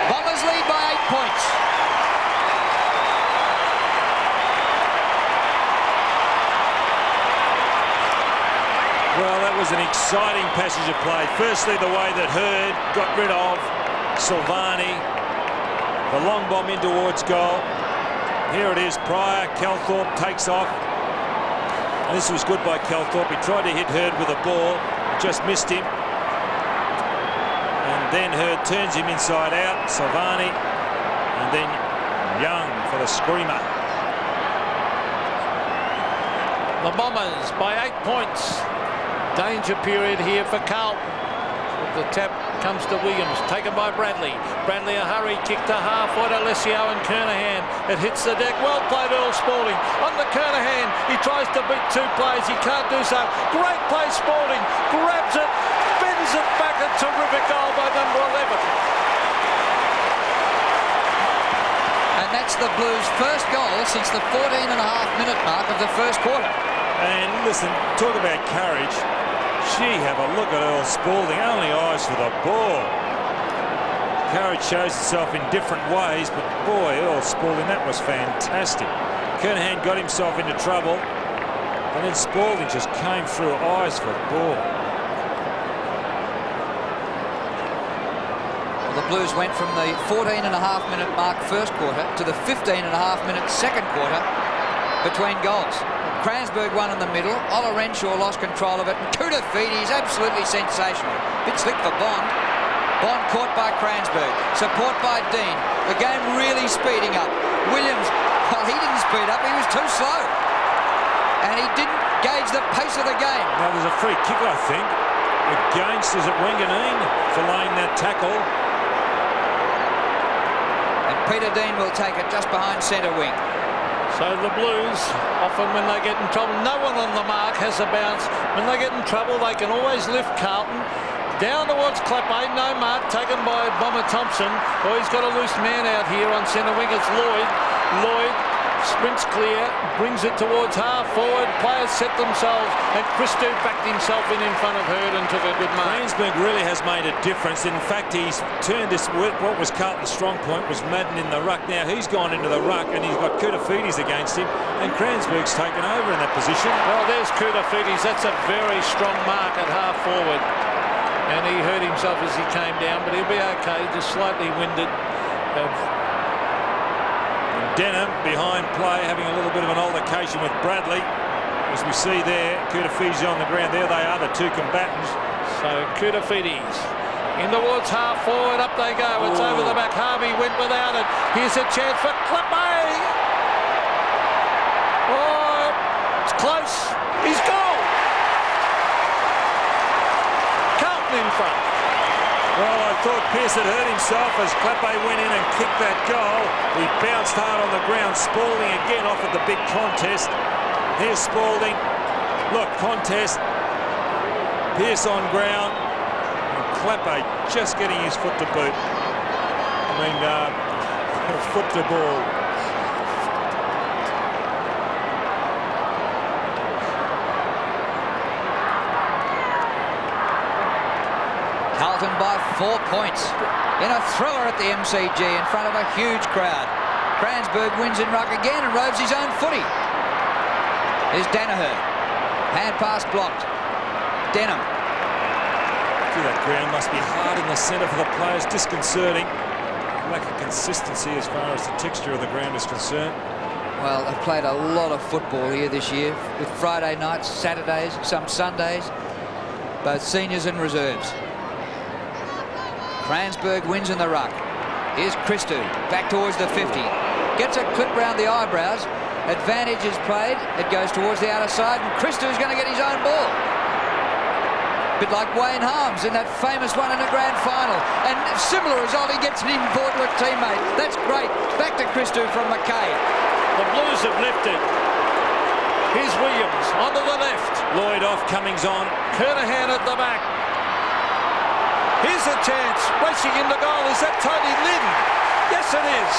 Bombers lead by 8 points. Well, that was an exciting passage of play. Firstly, the way that Hurd got rid of Silvani. The long bomb in towards goal. Here it is, Pryor. Calthorpe takes off. And this was good by Calthorpe. He tried to hit Hurd with a ball, just missed him. And then Hurd turns him inside out. Silvani. And then Young for the screamer. The Bombers by 8 points. Danger period here for Carlton. The tap comes to Williams, taken by Bradley. Bradley a hurry kick to half. What Alessio and Kernahan. It hits the deck. Well played, Earl Spalding. On the Kernahan, he tries to beat 2 players. He can't do so. Great play, Spalding. Grabs it, bends it back. A terrific goal by number 11. And that's the Blues' first goal since the 14.5-minute mark of the first quarter. And listen, talk about courage. Gee, have a look at Earl Spalding. Only eyes for the ball. Courage shows itself in different ways, but boy, Earl Spalding, that was fantastic. Kernahan got himself into trouble, and then Spalding just came through, eyes for the ball. Well, the Blues went from the 14.5-minute mark first quarter to the 15.5-minute second quarter between goals. Cransburg won in the middle. Ola Renshaw lost control of it. And Kudafidi is absolutely sensational. Bit slick for Bond. Bond caught by Cransburg. Support by Dean. The game really speeding up. Williams, well, he didn't speed up. He was too slow. And he didn't gauge the pace of the game. Now, there's a free kick, I think, against, is it Wanganeen, for laying that tackle. And Peter Dean will take it just behind centre wing. So the Blues, often when they get in trouble, no one on the mark has a bounce. When they get in trouble, they can always lift Carlton. Down towards Clappe, no mark, taken by Bomber Thompson. Oh, he's got a loose man out here on centre wing. It's Lloyd. Lloyd sprints clear, brings it towards half forward. Players set themselves, and Christou backed himself in front of Hurd and took a good mark. Cransburg really has made a difference. In fact, he's turned this, what was Carlton's strong point was Madden in the ruck. Now he's gone into the ruck and he's got Kudafidis against him, and Cransburg's taken over in that position. Well, there's Kudafidis. That's a very strong mark at half forward. And he hurt himself as he came down, but he'll be okay, just slightly winded. Denham behind play, having a little bit of an altercation with Bradley. As we see there, Kudafidis on the ground. There they are, the two combatants. So Kudafidis in towards half forward, up they go. It's over the back. Harvey went without it. Here's a chance for Clappe. Oh, it's close. He's goal. Carlton in front. Well, I thought Pearce had hurt himself as Clappe went in and kicked that goal. He bounced hard on the ground. Spalding again offered the big contest. Here's Spalding. Look, contest. Pearce on ground. And Clappe just getting his foot to boot. I mean, foot to ball. Carlton by 4 points in a thriller at the MCG in front of a huge crowd. Cransburg wins in ruck again and roves his own footy. Here's Danaher. Hand pass blocked. Denham. Gee, that ground must be hard in the centre for the players. Disconcerting. Lack of consistency as far as the texture of the ground is concerned. Well, they've played a lot of football here this year with Friday nights, Saturdays, some Sundays, both seniors and reserves. Cransburg wins in the ruck. Here's Christou, back towards the 50. Gets a clip round the eyebrows. Advantage is played. It goes towards the outer side, and Christou's going to get his own ball. bit like Wayne Harms in that famous one in the grand final. And similar result, he gets it in forward to a teammate. That's great. Back to Christou from McKay. The Blues have lifted. Here's Williams onto the left. Lloyd off, Cummings on. Kernahan at the back. Here's a chance. Racing in the goal. Is that Tony Lynn? Yes, it is.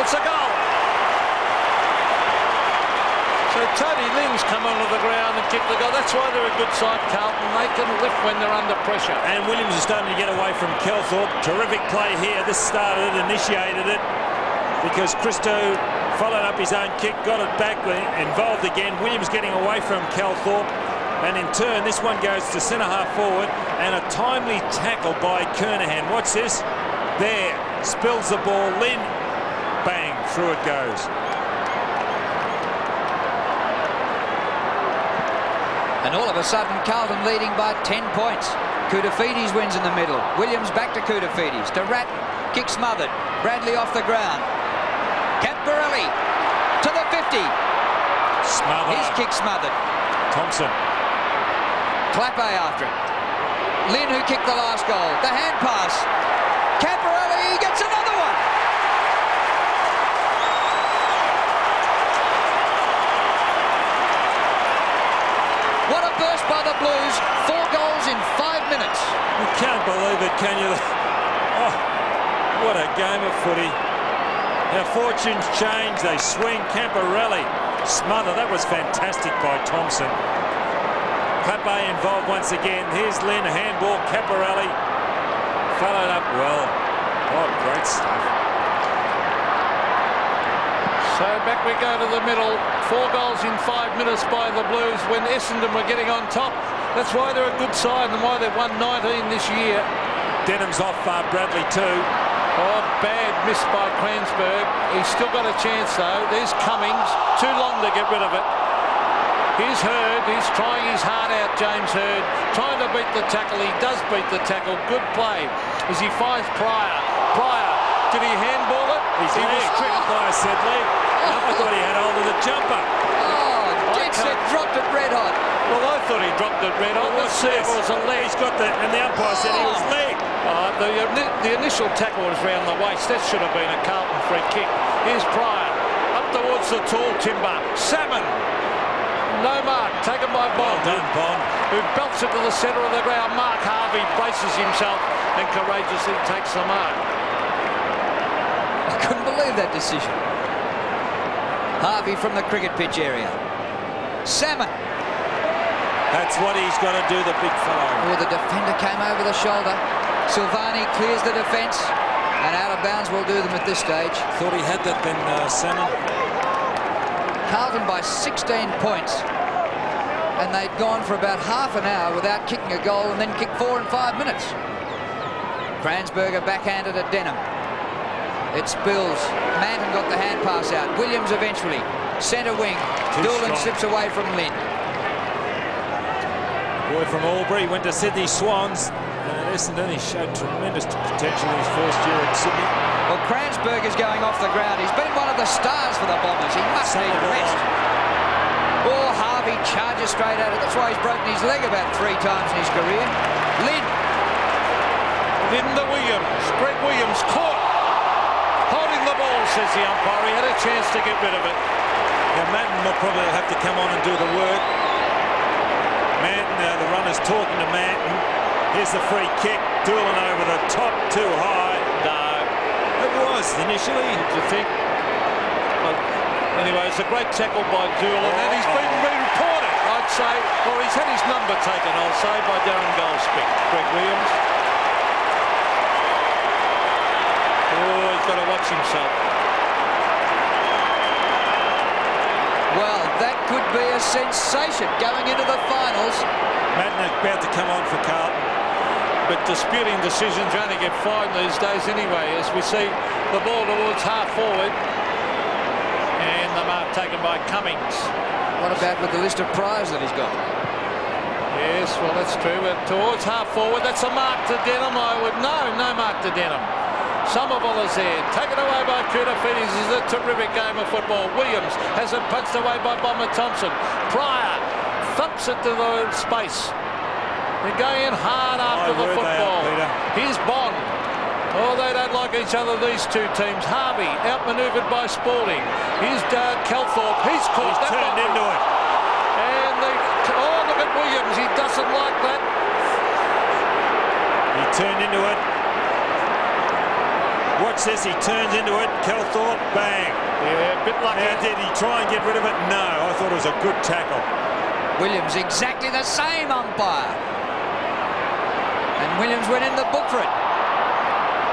It's a goal. So Tony Lynn's come onto the ground and kicked the goal. That's why they're a good side, Carlton. They can lift when they're under pressure. And Williams is starting to get away from Kelthorpe. Terrific play here. This started it, initiated it, because Christou followed up his own kick, got it back, involved again. Williams getting away from Kelthorpe. And in turn, this one goes to centre-half forward, and a timely tackle by Kernahan. Watch this. There. Spills the ball. Lynn. Bang. Through it goes. And all of a sudden, Carlton leading by 10 points. Koutafidis wins in the middle. Williams back to Koutafidis. To Ratton. Kick smothered. Bradley off the ground. Camporelli to the 50. Smother. His kick smothered. Thompson. Clappe after it. Lynn, who kicked the last goal. The hand pass. Camporelli gets another one. What a burst by the Blues. 4 goals in 5 minutes. You can't believe it, can you? Oh, what a game of footy. Our fortunes change. They swing. Camporelli. Smother. That was fantastic by Thompson. Clappe involved once again. Here's Lynn. A handball. Camporelli. Followed up well. Oh, great stuff. So back we go to the middle. 4 goals in 5 minutes by the Blues when Essendon were getting on top. That's why they're a good side and why they've won 19 this year. Denham's off Bradley too. Oh, bad miss by Cransberg. He's still got a chance though. There's Cummings. Too long to get rid of it. Here's Hurd. He's trying his heart out, James Hurd. Trying to beat the tackle. He does beat the tackle. Good play as he finds Pryor. Pryor. Did he handball it? He was tricked by a said leg. I thought he had hold of the jumper. Oh, Dixon dropped it red hot. Well, I thought he dropped it red hot. Let's see if it was a leg. He's got that, and the umpire said he was leg. The initial tackle was round the waist. That should have been a Carlton free kick. Here's Pryor. Up towards the tall timber. Salmon. No mark. Taken by Bond. Well done, Bond. Who belts it to the centre of the ground. Mark Harvey braces himself and courageously takes the mark. I couldn't believe that decision. Harvey from the cricket pitch area. Salmon. That's what he's got to do, the big fellow. Oh, the defender came over the shoulder. Silvani clears the defence, and out of bounds will do them at this stage. Thought he had that then, Salmon. Carlton by 16 points, and they'd gone for about half an hour without kicking a goal, and then kicked 4 in 5 minutes. Kransberger backhanded at Denham. It spills. Manton got the hand pass out. Williams eventually. Centre wing. Doolan slips away from Lynn. Boy from Albury went to Sydney Swans. And at Essendon, he showed tremendous potential in his first year at Sydney. Well, Kransberger's going off the ground. He's been one of the stars for the Bombers. He must need rest. Oh, Harvey charges straight at it. That's why he's broken his leg about 3 times in his career. Lynn. Lynn to Williams. Greg Williams caught. Holding the ball, says the umpire. He had a chance to get rid of it. Now, Manton will probably have to come on and do the work. Manton, the runner's talking to Manton. Here's the free kick. Doolan over the top, too high. No. It was initially. Do you think? But anyway, it's a great tackle by Doolan, and he's been re-reported, I'd say. Or he's had his number taken, I'll say, by Darren Goldspick. Greg Williams. Oh, he's got to watch himself. Well, that could be a sensation going into the finals. Manton about to come on for Carlton. But disputing decisions only get fined these days anyway, as we see the ball towards half forward. And the mark taken by Cummings. What about with the list of priors that he's got? Yes, well, that's true. But towards half forward, that's a mark to Denham. No mark to Denham. Somerville is there. Taken away by Koutafidis. This is a terrific game of football. Williams has it punched away by Bomber Thompson. Pryor thumps it to the space. They're going in hard after the football. Here's Bond. Oh, they don't like each other, these two teams. Harvey outmanoeuvred by Spalding. Here's Calthorpe. He's caught. He's turned into it. And look at Williams. He doesn't like that. He turned into it. Watch this. He turns into it. Calthorpe, bang. Yeah, a bit lucky. Now, did he try and get rid of it? No. I thought it was a good tackle. Williams exactly the same umpire. And Williams went in the book for it.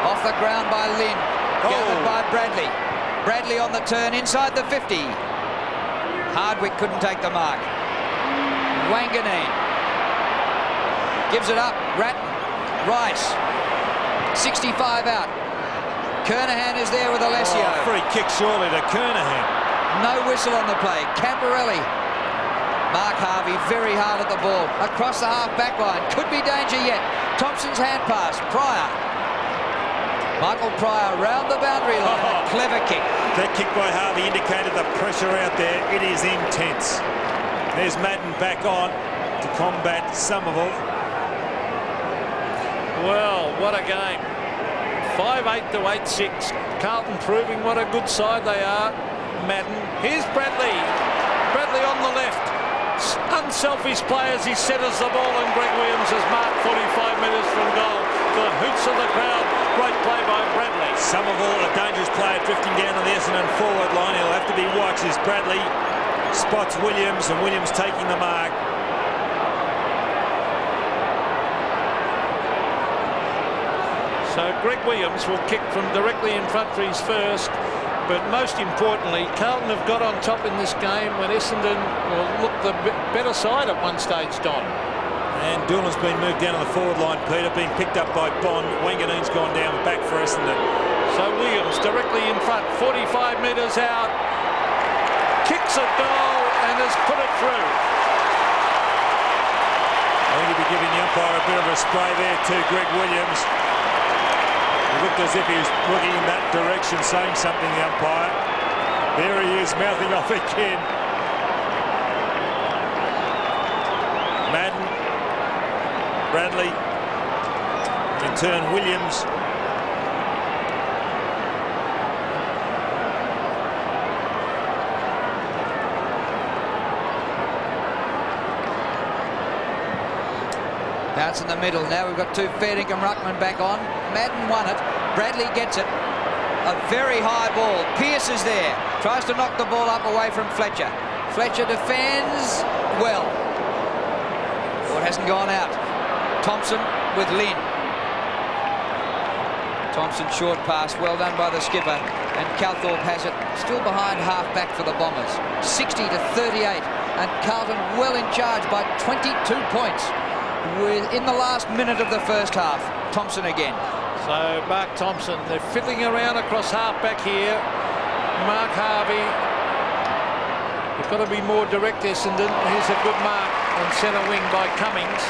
Off the ground by Lynn. Gathered by Bradley. Bradley on the turn inside the 50. Hardwick couldn't take the mark. Wanganeen gives it up. Ratton. Rice. 65 out. Kernahan is there with Alessio. Free kick surely to Kernahan. No whistle on the play. Camporelli. Mark Harvey very hard at the ball. Across the half-back line. Could be danger yet. Thompson's hand pass. Pryor. Michael Pryor round the boundary line. A clever kick. That kick by Harvey indicated the pressure out there. It is intense. There's Madden back on to combat Somerville. Well, what a game. 5-8 to 8-6. Carlton proving what a good side they are. Madden. Here's Bradley. Bradley on the left. Unselfish play as he centres the ball, and Greg Williams has marked 45 metres from goal. The hoots of the crowd. Great play by Bradley. Somerville, a dangerous player, drifting down on the Essendon forward line. He'll have to be watched as Bradley spots Williams, and Williams taking the mark. So Greg Williams will kick from directly in front for his first. But most importantly, Carlton have got on top in this game when Essendon will look the better side at one stage, Don. And Doolan's been moved down on the forward line, Peter, being picked up by Bond. Wanganeen's gone down back for Essendon. So Williams directly in front, 45 metres out, kicks a goal and has put it through. I think he'll be giving the umpire a bit of a spray there too, Greg Williams. It looked as if he was looking in that direction, saying something, the umpire. There he is, mouthing off again. Madden, Bradley, in turn Williams. Bounce in the middle. Now we've got two fair income ruckmen back on. Madden won it. Bradley gets it. A very high ball. Pearce is there. Tries to knock the ball up away from Fletcher. Fletcher defends well. Ball hasn't gone out. Thompson with Lynn. Thompson short pass. Well done by the skipper. And Calthorpe has it. Still behind half back for the Bombers. 60 to 38. And Carlton well in charge by 22 points. In the last minute of the first half. Thompson again. So Mark Thompson, they're fiddling around across half back here. Mark Harvey. They've got to be more direct, Essendon. Here's a good mark on centre wing by Cummings.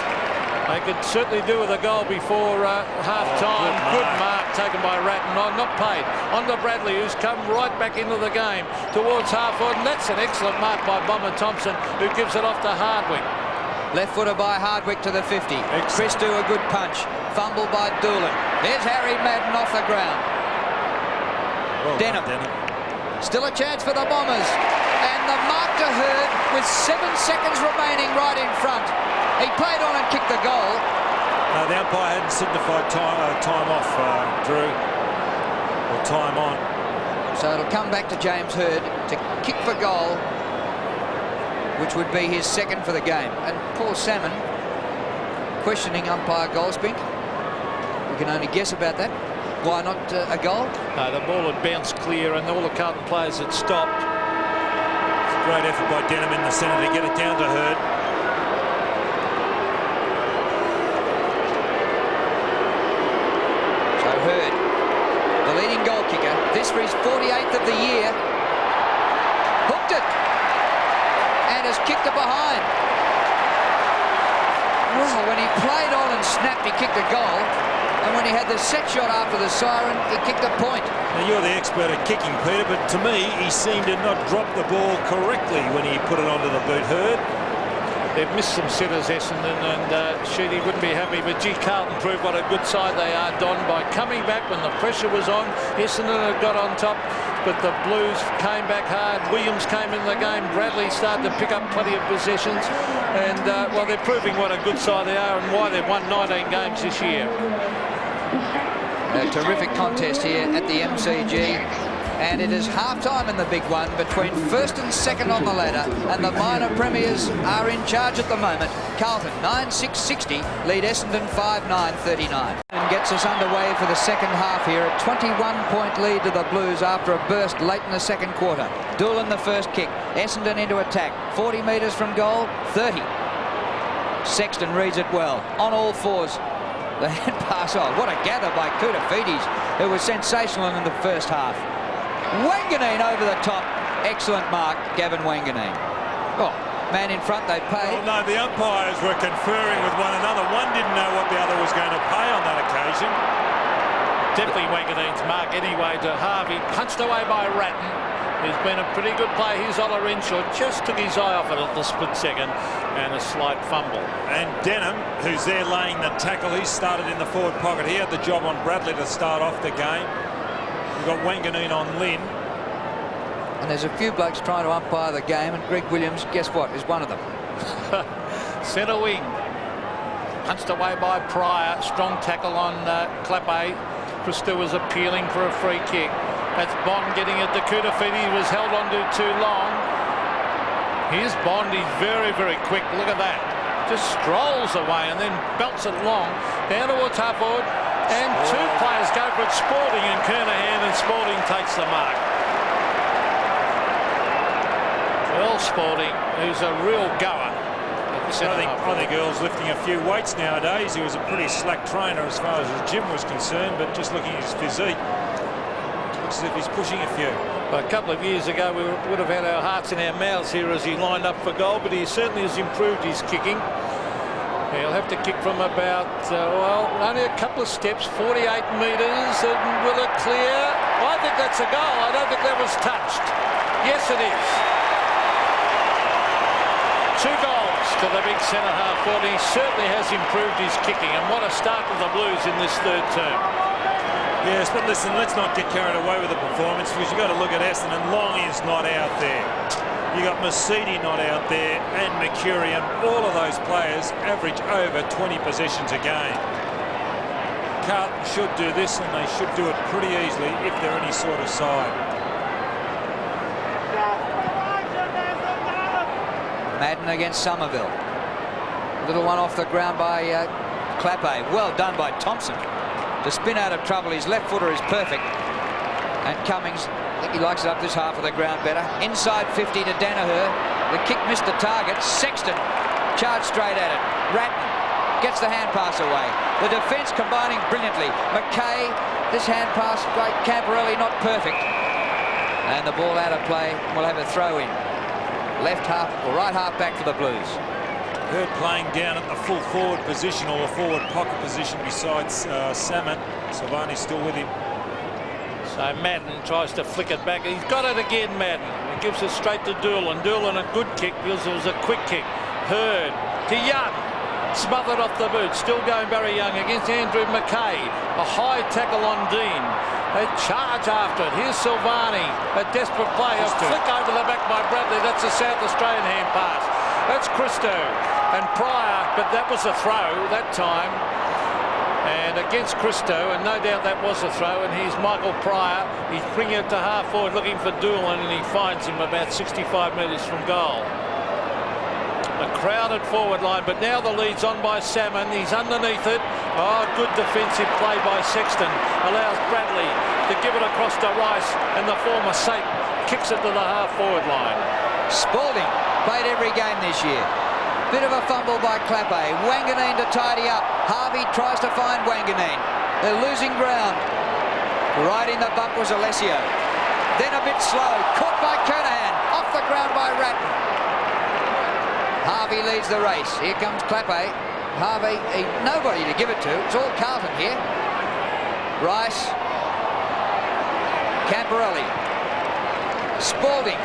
They could certainly do with a goal before half-time. Good mark taken by Ratton. Not paid. On to Bradley, who's come right back into the game towards half-forward. And that's an excellent mark by Bomber Thompson, who gives it off to Hardwick. Left footer by Hardwick to the 50. Chris do a good punch. Fumble by Doolan. There's Harry Madden off the ground. Well Denham. done, Denham. Still a chance for the Bombers. And the mark to Hurd with 7 seconds remaining right in front. He played on and kicked the goal. No, the umpire hadn't signified time off, Drew. Or time on. So it'll come back to James Hurd to kick for goal, which would be his second for the game. And Paul Salmon questioning umpire Goldsbink. We can only guess about that. Why not a goal? No, the ball had bounced clear and all the Carlton players had stopped. It's a great effort by Denham in the centre to get it down to Hurd. So Hurd, the leading goal kicker, this for his 48th of the year, hooked it and has kicked it behind. Well, when he played on and snapped, he kicked a goal. And when he had the set shot after the siren, he kicked a point. Now, you're the expert at kicking, Peter, but to me, he seemed to not drop the ball correctly when he put it onto the boot. Hurd. They've missed some sitters, Essendon, and Sheedy wouldn't be happy. But gee, Carlton proved what a good side they are, Don, by coming back when the pressure was on. Essendon had got on top, but the Blues came back hard. Williams came in the game. Bradley started to pick up plenty of possessions. And, well, they're proving what a good side they are and why they've won 19 games this year. A terrific contest here at the MCG. And it is half-time in the big one between first and second on the ladder, and the minor premiers are in charge at the moment. Carlton 9-6-60 lead Essendon 5-9-39, and gets us underway for the second half here. A 21-point lead to the Blues after a burst late in the second quarter. Doolan the first kick, Essendon into attack, 40 metres from goal, 30. Sexton reads it well, on all fours. The hand pass on. What a gather by Koutafidis, who was sensational in the first half. Wanganeen over the top. Excellent mark, Gavin Wanganeen. Oh, man in front, they pay. Well, no, the umpires were conferring with one another. One didn't know what the other was going to pay on that occasion. Definitely Wanganeen's mark anyway to Harvey. Punched away by Ratton. He's been a pretty good play. Here's Ola Renshaw. Just took his eye off it at the split second, and a slight fumble. And Denham, who's there laying the tackle, he started in the forward pocket. He had the job on Bradley to start off the game. We've got Wanganeen on Lynn. And there's a few blokes trying to umpire the game, and Greg Williams, guess what, is one of them. Centre wing. Punched away by Pryor. Strong tackle on Clappe. Christo was appealing for a free kick. That's Bond getting it to Koutafidis. He was held on to too long. Here's Bond. He's very, very quick. Look at that. Just strolls away and then belts it long. Down towards half forward. And two players go for it, Spalding and Kernahan, and Spalding takes the mark. Well, Spalding, who's a real goer. I think Earl's lifting a few weights nowadays. He was a pretty slack trainer as far as his gym was concerned, but just looking at his physique, looks as if he's pushing a few. Well, a couple of years ago, we would have had our hearts in our mouths here as he lined up for goal, but he certainly has improved his kicking. He'll have to kick from about, well, only a couple of steps, 48 metres, and will it clear? I think that's a goal. I don't think that was touched. Yes, it is. 2 goals to the big centre-half forward. He certainly has improved his kicking, and what a start for the Blues in this third term. Yes, but listen, let's not get carried away with the performance, because you've got to look at Essendon. Long is not out there. You got Mercedes not out there, and Mercurian. All of those players average over 20 possessions a game. Carlton should do this, and they should do it pretty easily if they're any sort of side. Madden against Somerville. Little one off the ground by Clappe. Well done by Thompson to spin out of trouble. His left footer is perfect. And Cummings, I think he likes it up this half of the ground better. Inside 50 to Danaher. The kick missed the target. Sexton charged straight at it. Ratton gets the hand pass away. The defence combining brilliantly. McKay, this hand pass, great. Camporelli, not perfect. And the ball out of play. We'll have a throw in. Left half or right half back for the Blues. Hurd playing down at the full forward position, or the forward pocket position besides Salmon. Silvani's still with him. So Madden tries to flick it back. He's got it again, Madden. He gives it straight to Doolan. Doolan a good kick because it was a quick kick. Hurd to Young. Smothered off the boot. Still going Barry Young against Andrew McKay. A high tackle on Dean. They charge after it. Here's Silvani. A desperate play. A flick over the back by Bradley. That's a South Australian hand pass. That's Christo and Pryor, but that was a throw that time. And against Christo, and no doubt that was a throw. And here's Michael Pryor. He's bringing it to half forward looking for Doolan, and he finds him about 65 metres from goal. A crowded forward line, but now the lead's on by Salmon. He's underneath it. Oh, good defensive play by Sexton. Allows Bradley to give it across to Rice, and the former Saint kicks it to the half-forward line. Spalding played every game this year. Bit of a fumble by Clappe. Wanganeen to tidy up. Harvey tries to find Wanganeen. They're losing ground. Right in the bump was Alessio. Then a bit slow. Caught by Kernahan. Off the ground by Ratton. Harvey leads the race. Here comes Clappe. Harvey, nobody to give it to. It's all Carlton here. Rice. Camporelli. Spalding.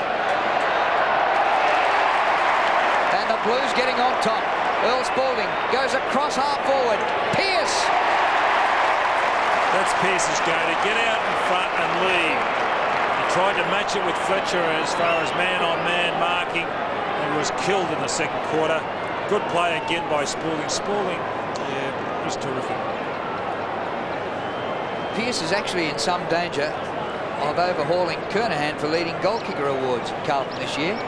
And the Blues getting on top. Earl Spalding goes across half forward. Pearce. That's Pearce's go to get out in front and lead. He tried to match it with Fletcher as far as man-on-man marking and was killed in the second quarter. Good play again by Spalding. Spalding, yeah, was terrific. Pearce is actually in some danger of overhauling Kernahan for leading goal kicker awards at Carlton this year.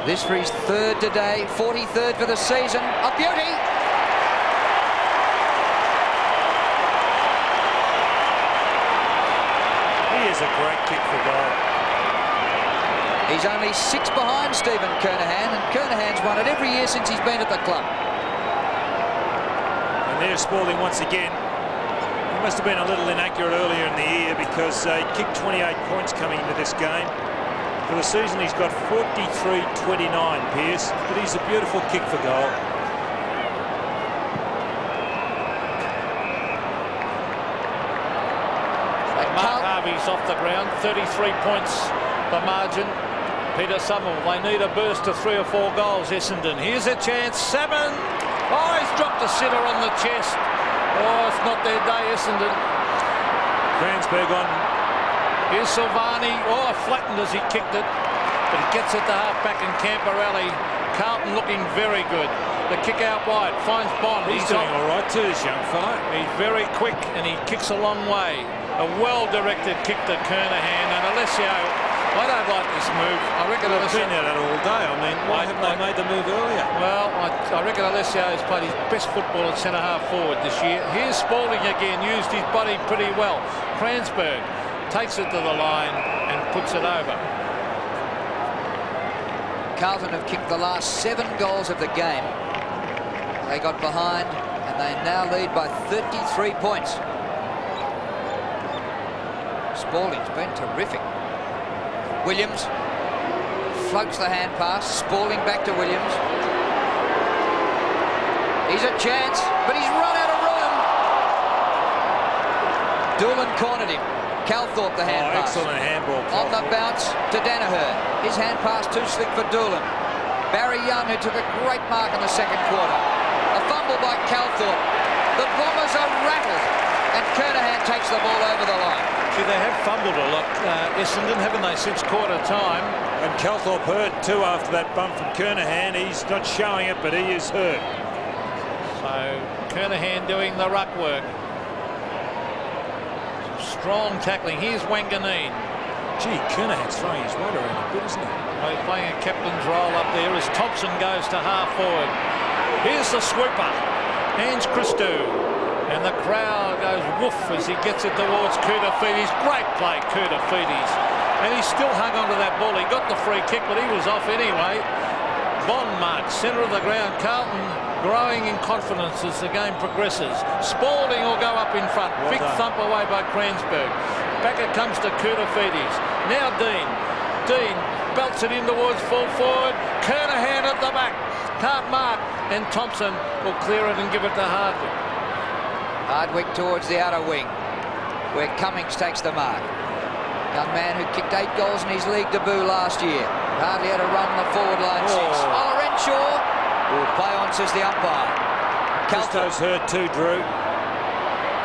This for his third today, 43rd for the season. A beauty! He is a great kick for goal. He's only 6 behind Stephen Kernahan, and Kernahan's won it every year since he's been at the club. And there's Spalding once again. He must have been a little inaccurate earlier in the year because he kicked 28 points coming into this game. For the season, he's got 43-29, Pearce, but he's a beautiful kick for goal. Mark Harvey's off the ground, 33 points the margin. Peter Summerall, they need a burst of 3 or 4 goals, Essendon. Here's a chance, Salmon. Oh, he's dropped a sitter on the chest. Oh, it's not their day, Essendon. Kransberg on. Here's Silvani. Oh, flattened as he kicked it. But he gets it to half-back in Camperelli. Carlton looking very good. The kick out wide finds Bond. He's doing all right too, this young fella. He's very quick and he kicks a long way. A well-directed kick to Kernahan, and Alessio, I don't like this move. I reckon I've been at it all day. I mean, why haven't they made the move earlier? Well, I reckon Alessio has played his best football at centre-half forward this year. Here's Spalding again, used his body pretty well. Kransberg takes it to the line and puts it over. Carlton have kicked the last 7 goals of the game. They got behind and they now lead by 33 points. Spalding's been terrific. Williams floats the hand pass. Spalding back to Williams. He's a chance, but he's run out of room. Doolan cornered him. Calthorpe the hand pass. Excellent handball. On the bounce to Danaher. His hand pass too slick for Doolan. Barry Young, who took a great mark in the second quarter. A fumble by Calthorpe. The Bombers are rattled, and Kernahan takes the ball over the line. See, they have fumbled a lot, Essendon, haven't they, since quarter time? And Calthorpe hurt too after that bump from Kernahan. He's not showing it, but he is hurt. So Kernahan doing the ruck work. Strong tackling. Here's Wanganeen. Gee, Kernahan's throwing his weight around a bit, isn't he? Well, he's playing a captain's role up there as Thompson goes to half forward. Here's the sweeper. Hans Christou. And the crowd goes woof as he gets it towards Koutafidis. Great play, Koutafidis. And he still hung onto that ball. He got the free kick, but he was off anyway. Bond marks, centre of the ground. Carlton growing in confidence as the game progresses. Spalding will go up in front. Well Big done. thump away by Kransberg. Back it comes to Koutafidis. Now Dean. Dean belts it in towards full forward. Kernahan at the back. Can't mark. And Thompson will clear it and give it to Hardwick. Hardwick towards the outer wing, where Cummings takes the mark. Young man who kicked 8 goals in his league debut last year. Hardly had a run on the forward line since. Olorenshaw will play on, says the umpire. Calthorpe's hurt too, Drew.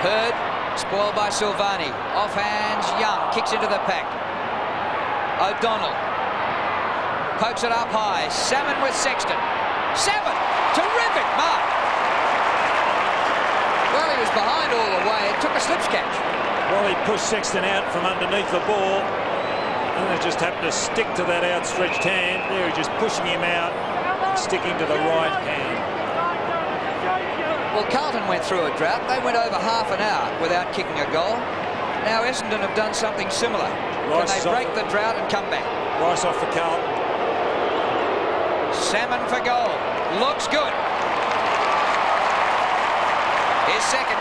Hurd, spoiled by Silvani. Off hands, Young kicks into the pack. O'Donnell pokes it up high. Salmon with Sexton. Salmon, terrific mark. Well, he was behind all the way. It took a slips catch. Well, he pushed Sexton out from underneath the ball. And they just happened to stick to that outstretched hand. There, he's just pushing him out, sticking to the right hand. Well, Carlton went through a drought. They went over half an hour without kicking a goal. Now Essendon have done something similar. Can they break the drought and come back? Rice off for Carlton. Salmon for goal. Looks good. Here's second.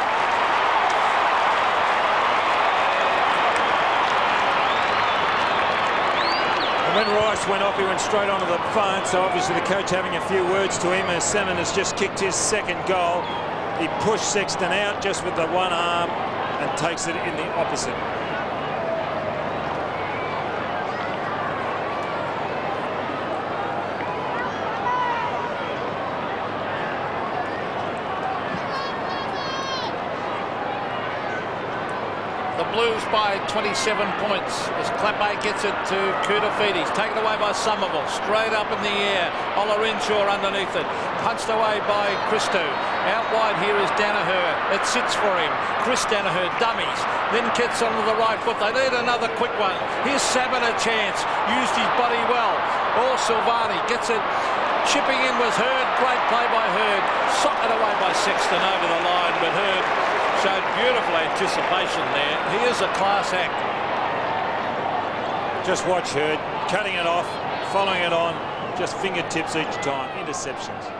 And when Rice went off, he went straight onto the phone, so obviously the coach having a few words to him as Salmon has just kicked his second goal. He pushed Sexton out just with the one arm and takes it in the opposite. Blues by 27 points as Clappe gets it to Koutafidis. Taken away by Somerville. Straight up in the air. Olorenshaw underneath it. Punched away by Christo. Out wide here is Danaher. It sits for him. Chris Danaher dummies. Then gets onto the right foot. They need another quick one. Here's Salmon a chance. Used his body well. Or Silvani gets it. Chipping in was Hurd. Great play by Hurd. Socked away by Sexton over the line, but Hurd showed beautiful anticipation there. He is a class act. Just watch Hurd cutting it off, following it on, just fingertips each time. Interceptions.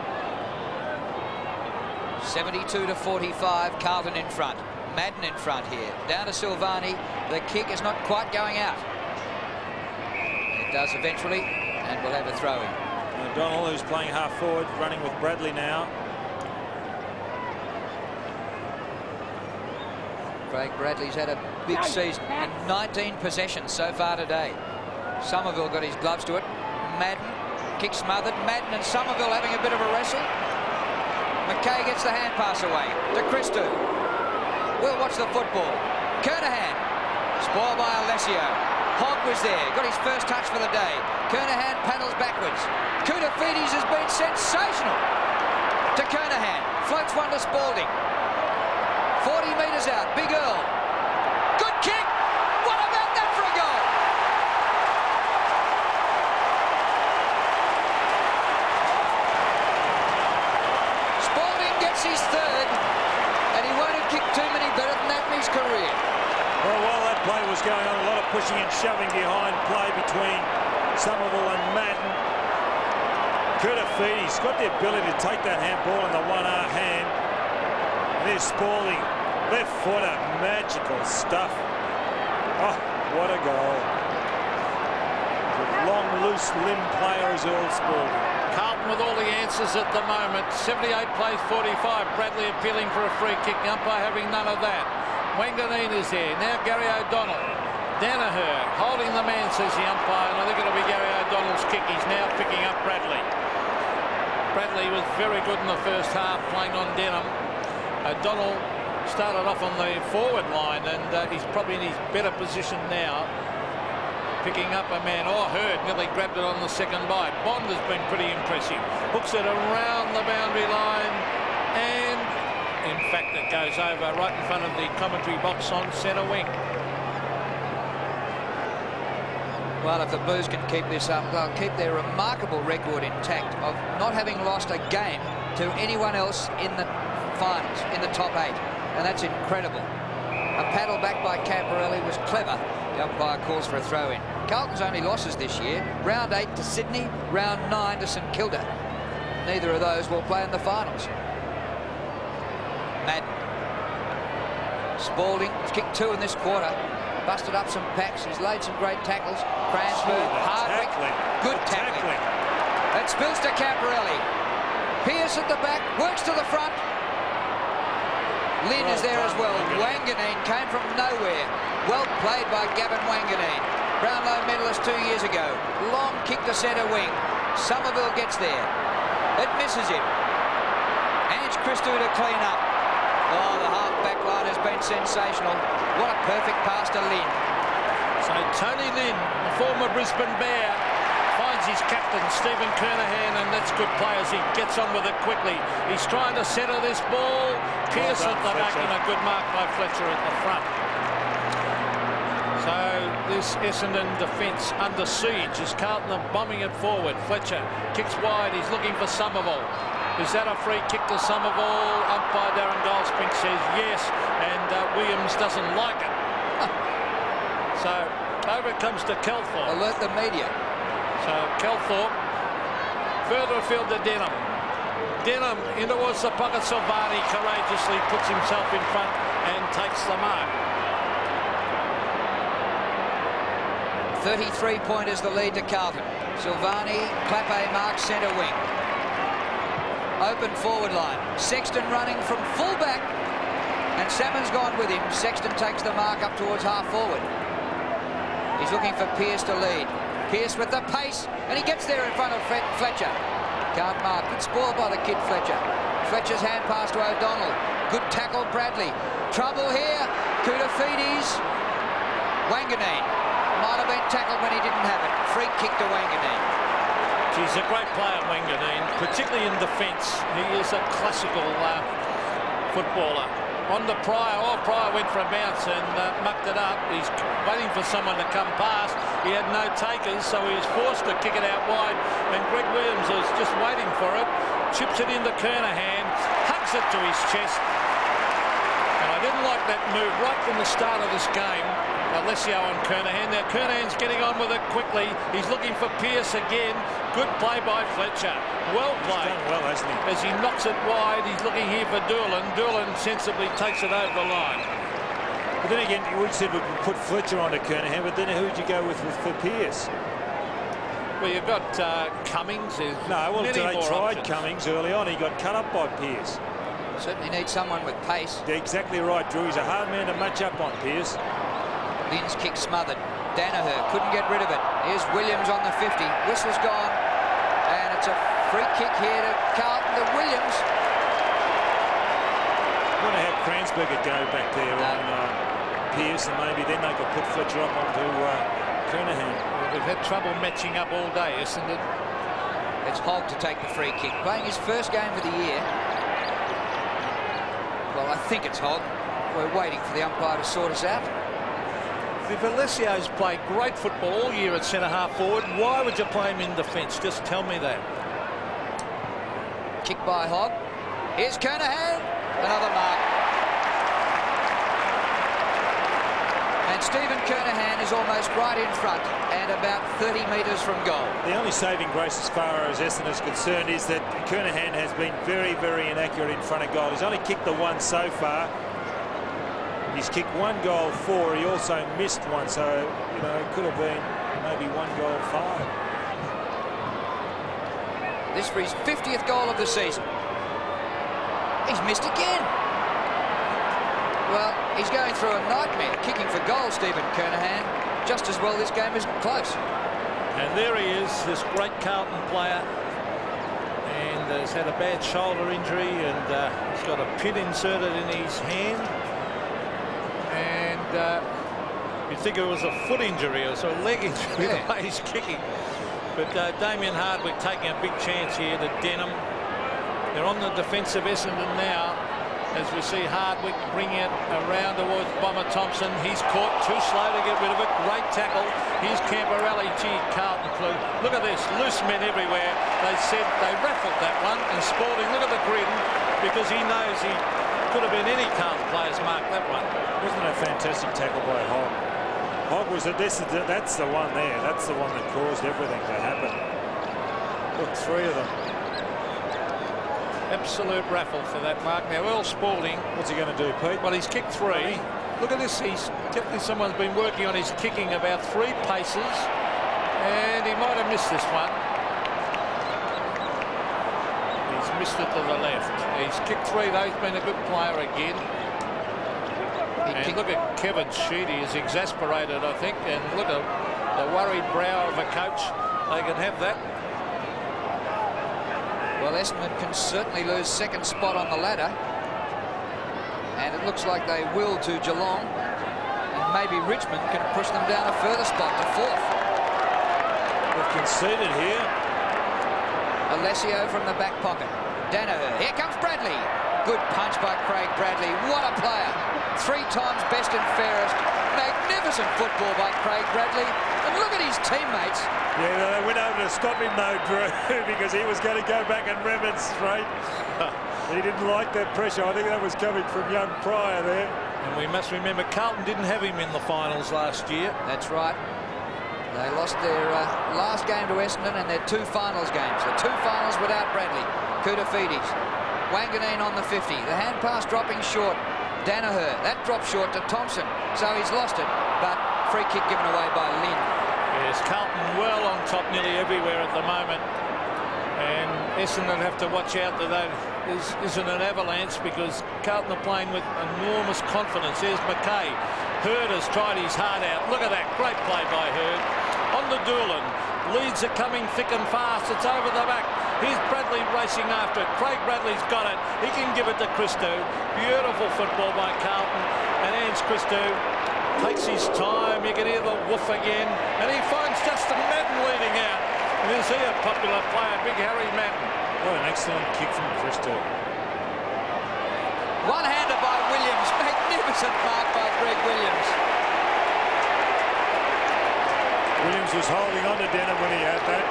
72-45. Carlton in front. Madden in front here. Down to Silvani. The kick is not quite going out. It does eventually, and we'll have a throw-in. O'Donnell, who's playing half forward, running with Bradley now. Craig Bradley's had a big season and 19 possessions so far today. Somerville got his gloves to it. Madden, kick smothered. Madden and Somerville having a bit of a wrestle. McKay gets the hand pass away to Christo. We'll watch the football. Kernahan, spoiled by Alessio. Hogg was there, got his first touch for the day. Kernahan paddles backwards. Koutafidis has been sensational. To Kernahan, floats one to Spalding. 40 metres out, Big Earl. Good kick! What about that for a goal? Spalding gets his third, and he won't have kicked too many better than that in his career. Well, while that play was going on, a lot of pushing and shoving behind play between Somerville and Madden. Koutafidis got the ability to take that handball in the one-arm hand. There's Spalding. Left footer, magical stuff. Oh, what a goal. The long, loose limb player is Earl Spalding. Carlton with all the answers at the moment. 78 plays 45. Bradley appealing for a free kick. The umpire having none of that. Wanganeen is there. Now Gary O'Donnell. Danaher holding the man, says the umpire, and I think it'll be Gary O'Donnell's kick. He's now picking up Bradley. Bradley was very good in the first half playing on Denham. O'Donnell started off on the forward line, and he's probably in his better position now, picking up a man. Oh, Hurd nearly grabbed it on the second bite. Bond has been pretty impressive. Hooks it around the boundary line, and in fact it goes over right in front of the commentary box on centre wing. Well, if the Blues can keep this up, they'll keep their remarkable record intact of not having lost a game to anyone else in the finals, in the top 8. And that's incredible. A paddle back by Camporelli was clever. The umpire calls for a throw-in. Carlton's only losses this year, round 8 to Sydney, round 9 to St Kilda. Neither of those will play in the finals. Madden. Spalding has kicked 2 in this quarter. Busted up some packs. He's laid some great tackles. Cransford, Hardwick, good tackling. It spills to Camporelli. Pearce at the back, works to the front. Lynn is there as well. Wanganeen came from nowhere. Well played by Gavin Wanganeen. Brownlow medalist 2 years ago. Long kick to centre wing. Somerville gets there. It misses him. Ange Christou to clean up. Oh, the half-back line has been sensational. What a perfect pass to Lynn. So Tony Lynn, the former Brisbane Bear, finds his captain, Stephen Kernahan, and that's good play as he gets on with it quickly. He's trying to centre this ball. Pearce at the back, and a good mark by Fletcher at the front. So this Essendon defence under siege as Carlton are bombing it forward. Fletcher kicks wide. He's looking for Somerville. Is that a free kick to Somerville? Umpire Darren Goldspink says yes, and Williams doesn't like it. So over it comes to Kelthorpe. Alert the media. So Kelthorpe further afield to Denham. Denham in towards the pocket. Silvani courageously puts himself in front and takes the mark. 33-pointers the lead to Carlton. Silvani, Clappe marks centre wing. Open forward line. Sexton running from full-back, and Salmon's gone with him. Sexton takes the mark up towards half forward. He's looking for Pearce to lead. Pearce with the pace, and he gets there in front of Fletcher. Can't mark. Good spoiled by the kid Fletcher. Fletcher's hand pass to O'Donnell. Good tackle Bradley. Trouble here. Koutafidis Wanganeen might have been tackled when he didn't have it. Free kick to Wanganeen. He's a great player, Wanganeen, particularly in defence. He is a classical footballer. On the Pryor, Pryor went for a bounce and mucked it up. He's waiting for someone to come past. He had no takers, so he was forced to kick it out wide. And Greg Williams was just waiting for it. Chips it into Kernahan, hugs it to his chest. And I didn't like that move right from the start of this game. Alessio on Kernahan. Now Kernahan's getting on with it quickly. He's looking for Pearce again. Good play by Fletcher. Well played. He's done well, hasn't he? As he knocks it wide, he's looking here for Doolan. Doolan sensibly takes it over the line. But then again, we said we could put Fletcher onto Kernahan, but then who'd you go with for Pearce? Well, you've got Cummings. No, well, they tried Cummings early on. He got cut up by Pearce. Certainly needs someone with pace. They're exactly right, Drew. He's a hard man to match up on, Pearce. Lynn's kick smothered. Danaher couldn't get rid of it. Here's Williams on the 50. Whistle's gone. And it's a free kick here to Carlton to Williams. I wonder how Kransberger go back there on Pearce, and maybe then they could put Fletcher up onto Kernahan. Well, they've had trouble matching up all day, Essendon. It's Hogg to take the free kick. Playing his first game of the year. Well, I think it's Hogg. We're waiting for the umpire to sort us out. If Alessio's played great football all year at centre-half forward, why would you play him in defence? Just tell me that. Kick by Hogg. Here's Kernahan. Another mark. And Stephen Kernahan is almost right in front and about 30 metres from goal. The only saving grace as far as Essendon is concerned is that Kernahan has been very, very inaccurate in front of goal. He's only kicked the one so far. He's kicked 1 goal 4. He also missed one, so you know it could have been maybe 1 goal 5. This for his 50th goal of the season. He's missed again. Well, he's going through a nightmare kicking for goal, Stephen Kernahan. Just as well this game isn't close. And there he is, this great Carlton player. And has had a bad shoulder injury, and he's got a pin inserted in his hand. And you'd think it was a foot injury or so a leg injury, the way he's kicking. But Damien Hardwick taking a big chance here to Denham. They're on the defence of Essendon now, as we see Hardwick bring it around towards Bomber Thompson. He's caught, too slow to get rid of it. Great tackle. Here's Camporelli. Gee, Carlton flew. Look at this, loose men everywhere. They said they raffled that one, and Spalding, look at the grin, because he knows he could have been any Carlton players marked that one. Wasn't a fantastic tackle by Hogg? Hogg was that's the one there. That's the one that caused everything to happen. Look, 3 of them. Absolute raffle for that mark. Now Earl Spalding, what's he going to do, Pete? Well, he's kicked 3. Look at this. He's definitely someone's been working on his kicking about 3 paces, and he might have missed this one. He's missed it to the left. He's kicked 3 though. He's been a good player again. And look at Kevin Sheedy is exasperated, I think, and look at the worried brow of a coach. They can have that. Well, Essendon can certainly lose second spot on the ladder. And it looks like they will to Geelong. And maybe Richmond can push them down a further spot to 4th. They've conceded here. Alessio from the back pocket. Danaher. Here comes Bradley. Good punch by Craig Bradley. What a player. 3 times best and fairest. Magnificent football by Craig Bradley. And look at his teammates. Yeah, they went over to stop him though, Drew, because he was going to go back and remonstrate. He didn't like that pressure. I think that was coming from young Pryor there. And we must remember Carlton didn't have him in the finals last year. That's right. They lost their last game to Essendon and their 2 finals games. The 2 finals without Bradley. Koutafidis. Wanganeen on the 50. The hand pass dropping short. Danaher. That dropped short to Thompson. So he's lost it. But free kick given away by Lynn. Yes, Carlton well on top nearly everywhere at the moment. And Essendon have to watch out that that isn't an avalanche, because Carlton are playing with enormous confidence. There's McKay. Hurd has tried his heart out. Look at that. Great play by Hurd. On to Doolan. Leads are coming thick and fast. It's over the back. Here's Bradley racing after it. Craig Bradley's got it. He can give it to Christou. Beautiful football by Carlton. And Ange Christou Takes his time. You can hear the woof again. And he finds Justin Madden leading out. And is he a popular player? Big Harry Madden. What an excellent kick from Christo. One-hander by Williams. Magnificent mark by Greg Williams. Williams was holding on to Denham when he had that.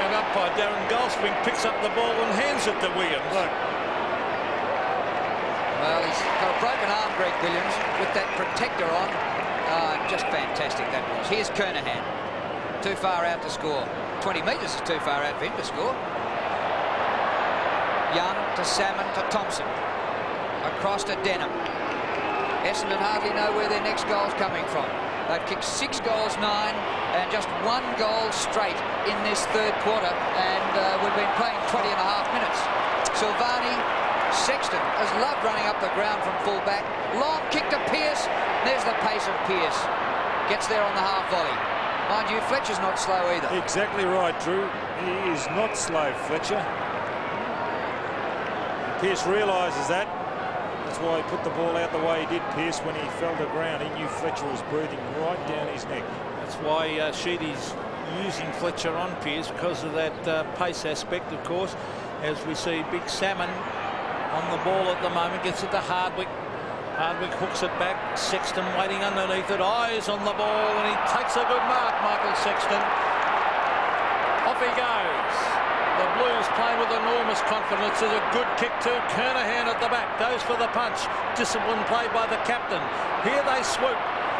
And umpire Darren Goldspring picks up the ball and hands it to Williams. Look. Well, he's got a broken arm, Greg Williams, with that protector on. Just fantastic that was. Here's Kernahan. Too far out to score. 20 metres is too far out for him to score. Young to Salmon to Thompson. Across to Denham. Essendon hardly know where their next goal's coming from. They've kicked 6 goals, 9, and just 1 goal straight in this third quarter, and we've been playing 20 and a half minutes. Silvani, Sexton has loved running up the ground from full-back. Long kick to Pearce. There's the pace of Pearce. Gets there on the half volley. Mind you, Fletcher's not slow either. Exactly right, Drew. He is not slow, Fletcher. Pearce realises that. That's why he put the ball out the way he did, Pearce, when he fell to ground. He knew Fletcher was breathing right down his neck. That's why Sheedy's using Fletcher on Pearce, because of that pace aspect, of course. As we see Big Salmon on the ball at the moment, gets it to Hardwick. Hardwick hooks it back. Sexton waiting underneath it. Eyes on the ball, and he takes a good mark, Michael Sexton. Off he goes. The Blues playing with enormous confidence. There's a good kick too. Kernahan at the back goes for the punch. Disciplined play by the captain. Here they swoop.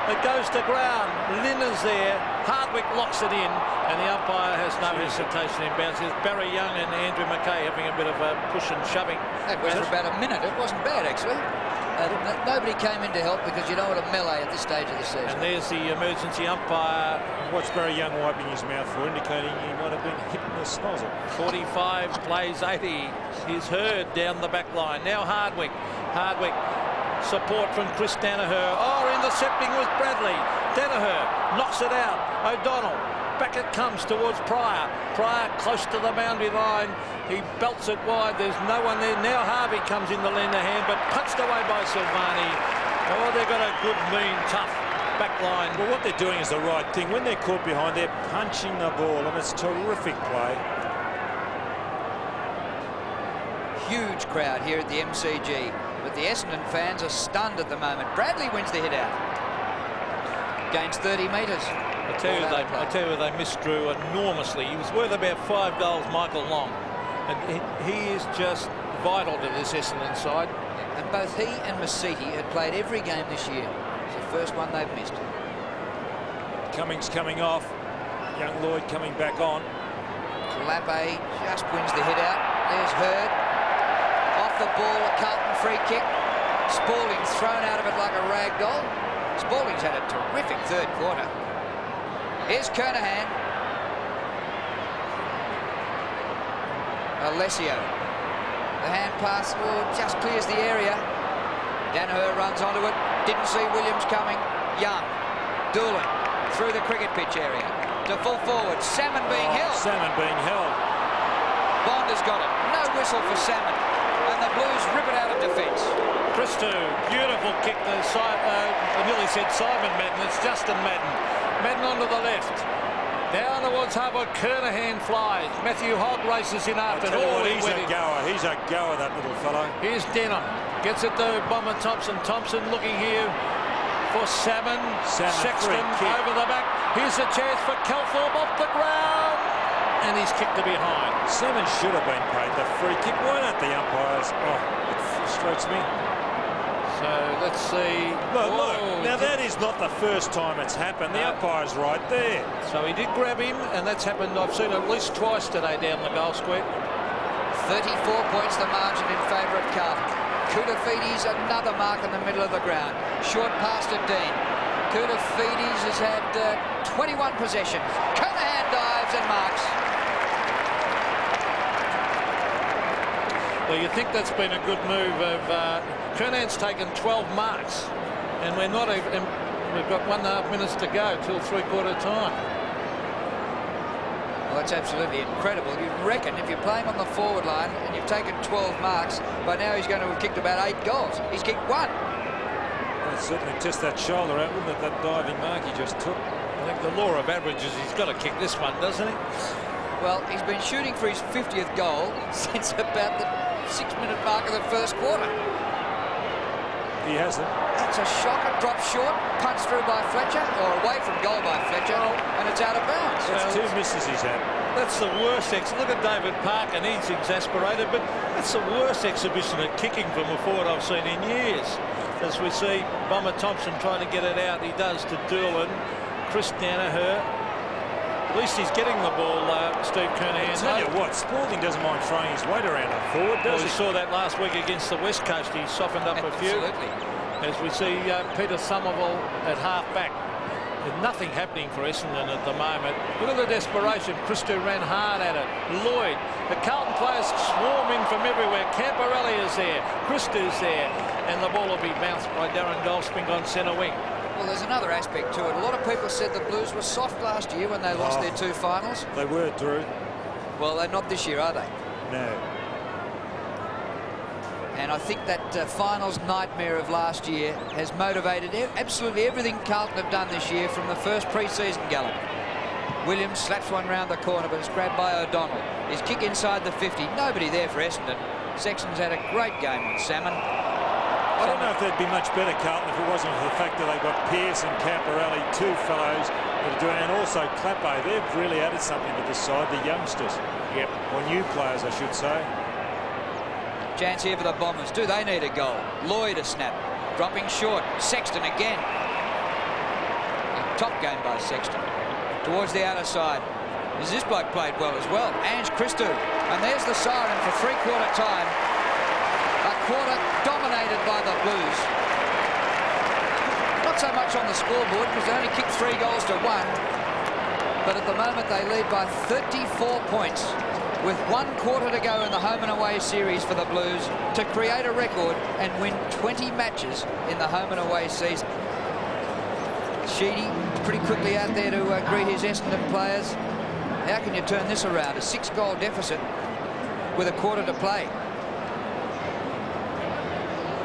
It goes to ground. Lynn is there. Hardwick locks it in, and the umpire has no hesitation in bounds. There's Barry Young and Andrew McKay having a bit of a push and shoving. That went for about a minute. It wasn't bad, actually. Nobody came in to help, because you don't want a melee at this stage of the season. And there's the emergency umpire. What's Barry Young wiping his mouth for, indicating he might have been hit in the snozzle. 45 plays 80. He's heard down the back line. Now Hardwick. Hardwick. Support from Chris Danaher. Oh, intercepting was Bradley. Danaher knocks it out. O'Donnell. Back it comes towards Pryor. Pryor close to the boundary line. He belts it wide. There's no one there. Now Harvey comes in to lend a hand, but punched away by Silvani. Oh, they've got a good, mean, tough back line. Well, what they're doing is the right thing. When they're caught behind, they're punching the ball, and it's terrific play. Huge crowd here at the MCG, but the Essendon fans are stunned at the moment. Bradley wins the hit out. Gains 30 metres. I tell you, they missed Drew enormously. He was worth about 5 goals, Michael Long. And he is just vital to this Essendon side. And both he and Masiti had played every game this year. It's the first one they've missed. Cummings coming off. Young Lloyd coming back on. Lappe just wins the hit out. There's Hurd. Off the ball, a Carlton free kick. Spalding thrown out of it like a rag doll. Spalding's had a terrific third quarter. Here's Kernahan. Alessio. The hand pass just clears the area. Danaher runs onto it. Didn't see Williams coming. Young. Doolan through the cricket pitch area. To full forward. Salmon being held. Salmon being held. Bond has got it. No whistle for Salmon. And the Blues rip it out of defence. Christo, beautiful kick. I nearly said Simon Madden. It's Justin Madden. Madden onto the left. Down towards Harbour. Kernahan flies. Matthew Hogg races in after. He's a goer. He's a goer, that little fellow. Here's Denham. Gets it to Bomber Thompson. Thompson looking here for Salmon. Sexton over the back. Here's a chance for Calthorpe off the ground. And he's kicked to behind. Salmon should have been paid the free kick. Why don't the umpires? Oh, it frustrates me. So let's see. Look, now that is not the first time it's happened. The umpire's right there. So he did grab him, and that's happened. I've seen it at least twice today down the goal square. 34 points the margin in favour of Carlton. Koutafidis another mark in the middle of the ground. Short pass to Dean. Koutafidis has had 21 possessions. Kernahan dives and marks. Well, you think that's been a good move of Kernahan's taken 12 marks, and we're not even. We've got 1.5 minutes to go till three-quarter time. Well, that's absolutely incredible. You'd reckon if you're playing on the forward line and you've taken 12 marks, by now he's going to have kicked about 8 goals. He's kicked 1. It's Certainly test that shoulder out, wouldn't it? That diving mark he just took. I think the law of averages, he's got to kick this one, doesn't he? Well, he's been shooting for his 50th goal since about the 6-minute mark of the first quarter. He hasn't. That's a shocker. Drop short, punched through by Fletcher, or away from goal by Fletcher, and it's out of bounds. That's two misses he's had. That's the worst Look at David Parker, and he's exasperated, but that's the worst exhibition of kicking from a forward I've seen in years. As we see Bomber Thompson trying to get it out, he does to Doolan. Chris Danaher. At least he's getting the ball, Steve Kernahan. I tell you what, Spalding doesn't mind throwing his weight around up forward, does he? We saw that last week against the West Coast. He softened up a few. Absolutely. As we see Peter Somerville at half-back. There's nothing happening for Essendon at the moment. Look at the desperation. Christo ran hard at it. Lloyd. The Carlton players swarm in from everywhere. Camporelli is there. Christo's there. And the ball will be bounced by Darren Goldspink on centre wing. Well, there's another aspect to it. A lot of people said the Blues were soft last year when they lost their 2 finals. They were, Drew. Well, they're not this year, are they? No. And I think that finals nightmare of last year has motivated absolutely everything Carlton have done this year from the first pre-season gallop. Williams slaps one round the corner, but it's grabbed by O'Donnell. His kick inside the 50. Nobody there for Essendon. Sexton's had a great game with Salmon. I don't know if they'd be much better, Carlton, if it wasn't for the fact that they've got Pearce and Camporelli, 2 fellows that are doing, and also Clappo. They've really added something to this side, the youngsters. Yep. Or new players, I should say. Chance here for the Bombers. Do they need a goal? Lloyd a snap. Dropping short. Sexton again. A top game by Sexton. Towards the outer side. Is this bloke played well as well? Ange Christou. And there's the siren for 3/4 time. A quarter dominated by the Blues. Not so much on the scoreboard because they only kicked 3 goals to 1. But at the moment they lead by 34 points with 1 quarter to go in the home and away series for the Blues to create a record and win 20 matches in the home and away season. Sheedy pretty quickly out there to greet his Essendon players. How can you turn this around? A 6-goal deficit with a quarter to play.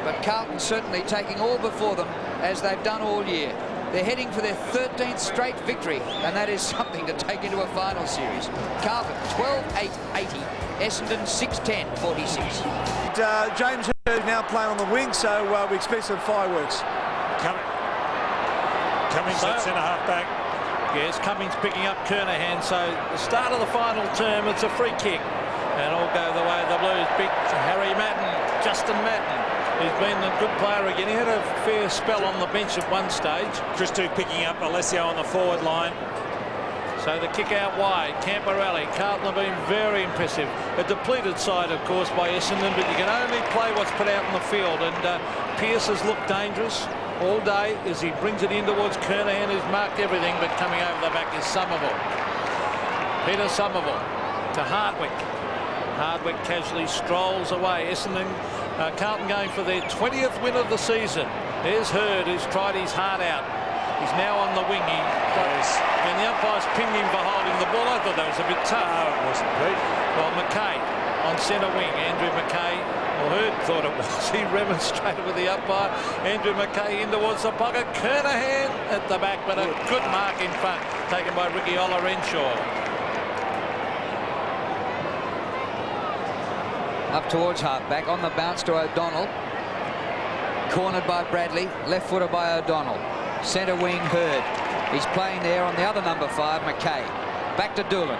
But Carlton certainly taking all before them as they've done all year. They're heading for their 13th straight victory, and that is something to take into a final series. Carlton 12-8-80, Essendon 6-10-46. James Hird now playing on the wing, so we expect some fireworks. Cummings at centre half back. Yes, Cummings picking up Kernahan. So the start of the final term, it's a free kick. And all go the way of the Blues. Big Harry Matten, Justin Matten. He's been a good player again. He had a fair spell on the bench at one stage. Christou picking up Alessio on the forward line. So the kick out wide. Camporelli. Carlton have been very impressive. A depleted side, of course, by Essendon, but you can only play what's put out in the field. And Pearce has looked dangerous all day as he brings it in towards Kernahan, who's marked everything, but coming over the back is Somerville. Peter Somerville to Hardwick. Hardwick casually strolls away. Essendon, Carlton going for their 20th win of the season. There's Hird, who's tried his heart out. He's now on the wing. And the umpire's pinged him for holding the ball. I thought that was a bit tough. No, it wasn't, Pete. Well, McKay on centre wing. Andrew McKay. Well, Hird thought it was. He remonstrated with the umpire. Andrew McKay in towards the pocket. Kernahan at the back, but a good mark in front taken by Ricky Olorenshaw. Up towards half-back, on the bounce to O'Donnell. Cornered by Bradley, left-footer by O'Donnell. Centre wing Hird. He's playing there on the other number 5, McKay. Back to Doolan.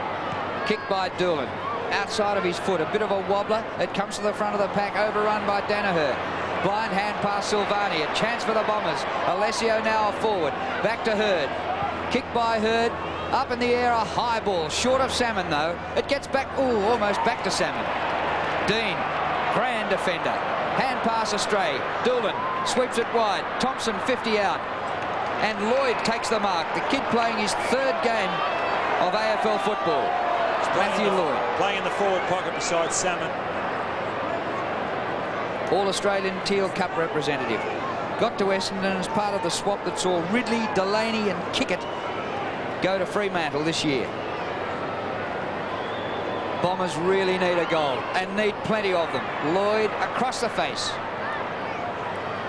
Kick by Doolan. Outside of his foot, a bit of a wobbler. It comes to the front of the pack, overrun by Danaher. Blind hand pass Silvani, a chance for the Bombers. Alessio now forward, back to Hird. Kick by Hird, up in the air, a high ball, short of Salmon though. It gets back, almost back to Salmon. Dean, grand defender. Hand pass astray. Doolan sweeps it wide. Thompson 50 out. And Lloyd takes the mark. The kid playing his 3rd game of AFL football. Matthew Lloyd. Playing in the forward pocket beside Salmon. All-Australian Teal Cup representative. Got to Essendon as part of the swap that saw Ridley, Delaney and Kickett go to Fremantle this year. Bombers really need a goal and need plenty of them. Lloyd across the face.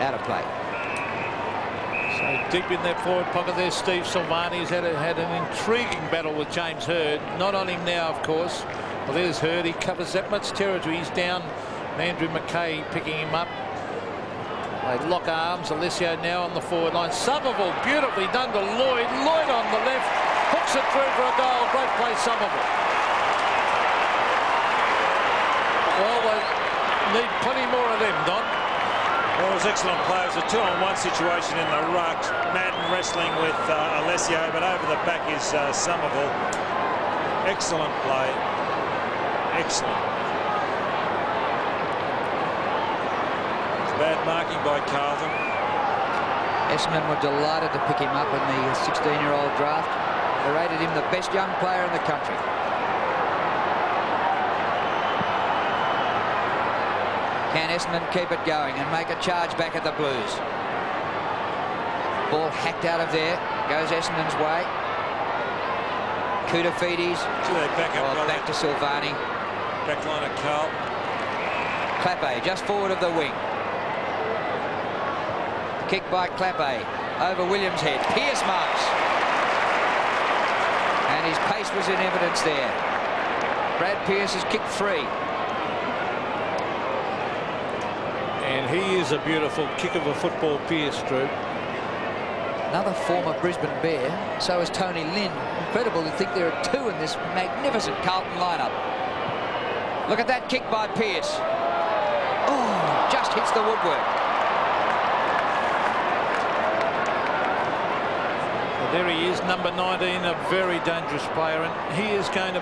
Out of play. So deep in that forward pocket there, Steve Silvani has had an intriguing battle with James Hird. Not on him now, of course. Well, there's Hird. He covers that much territory. He's down. Andrew McKay picking him up. They lock arms. Alessio now on the forward line. Somerville, beautifully done to Lloyd. Lloyd on the left. Hooks it through for a goal. Great play, Somerville. Well, they need plenty more of them, Don. Well, it was excellent play. It was a 2-on-1 situation in the ruck. Madden wrestling with Alessio, but over the back is Somerville. Excellent play. Excellent. Bad marking by Carlton. Essendon were delighted to pick him up in the 16-year-old draft. They rated him the best young player in the country. Can Essendon keep it going and make a charge back at the Blues? Ball hacked out of there. Goes Essendon's way. Koutafidis. Back to Silvani. Back line of Carl. Clappe just forward of the wing. Kick by Clappe over Williams' head. Pearce marks. And his pace was in evidence there. Brad Pearce has kicked 3. And he is a beautiful kick of a football, Pearce, Drew. Another former Brisbane Bear. So is Tony Lynn. Incredible to think there are 2 in this magnificent Carlton lineup. Look at that kick by Pearce. Oh, just hits the woodwork. Well, there he is, number 19, a very dangerous player, and he is going to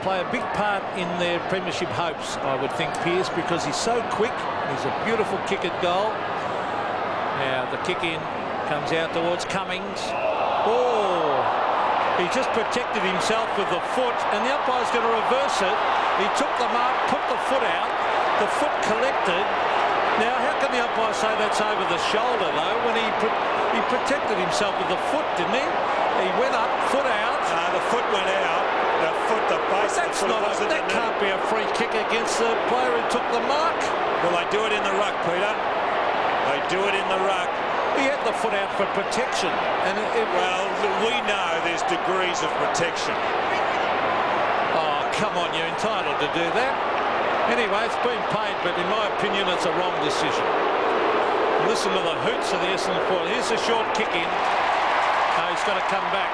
play a big part in their premiership hopes, I would think, Pearce, because he's so quick. He's a beautiful kick at goal. Now the kick in comes out towards Cummings. Oh, he just protected himself with the foot, and the umpire's going to reverse it. He took the mark, put the foot out, the foot collected. Now, how can the umpire say that's over the shoulder, though, when he protected himself with the foot, didn't he? He went up, foot out. The foot went out. The base. That can't be a free kick against the player who took the mark. Well, they do it in the ruck, Peter. They do it in the ruck. He had the foot out for protection, and well, we know there's degrees of protection. Oh, come on, you're entitled to do that. Anyway, it's been paid, but in my opinion, it's a wrong decision. Listen to the hoots of the Essendon forward. Here's a short kick in. He's got to come back.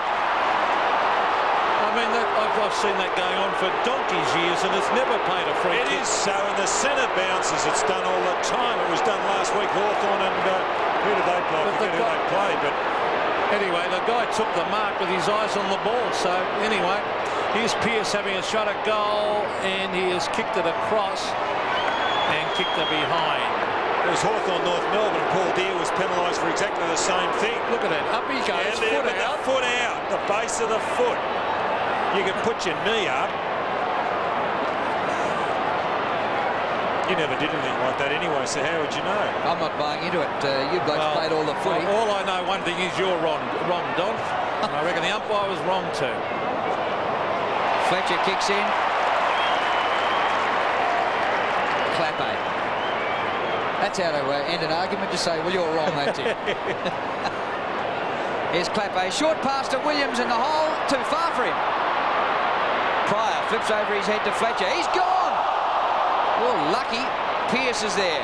I mean, I've seen that going on for donkey's years, and it's never paid a free kick. It is so, and the centre bounces, it's done all the time. It was done last week, Hawthorn, and who did they play? I forget who they played, but anyway, the guy took the mark with his eyes on the ball. So anyway, here's Pearce having a shot at goal, and he has kicked it across and kicked it behind. It was Hawthorn, North Melbourne. Paul Deere was penalised for exactly the same thing. Look at that, up he goes, yeah, foot out. The foot out, the base of the foot. You can put your knee up. You never did anything like that anyway, so how would you know? I'm not buying into it. You blokes played all the footy. All I know, one thing is you're wrong, Don. I reckon the umpire was wrong too. Fletcher kicks in. Clappe. That's how to end an argument, to say, well, you're wrong, that's it. Here's Clappe. Short pass to Williams in the hole. Too far for him. Pryor flips over his head to Fletcher. He's gone! Well, lucky. Pearce is there.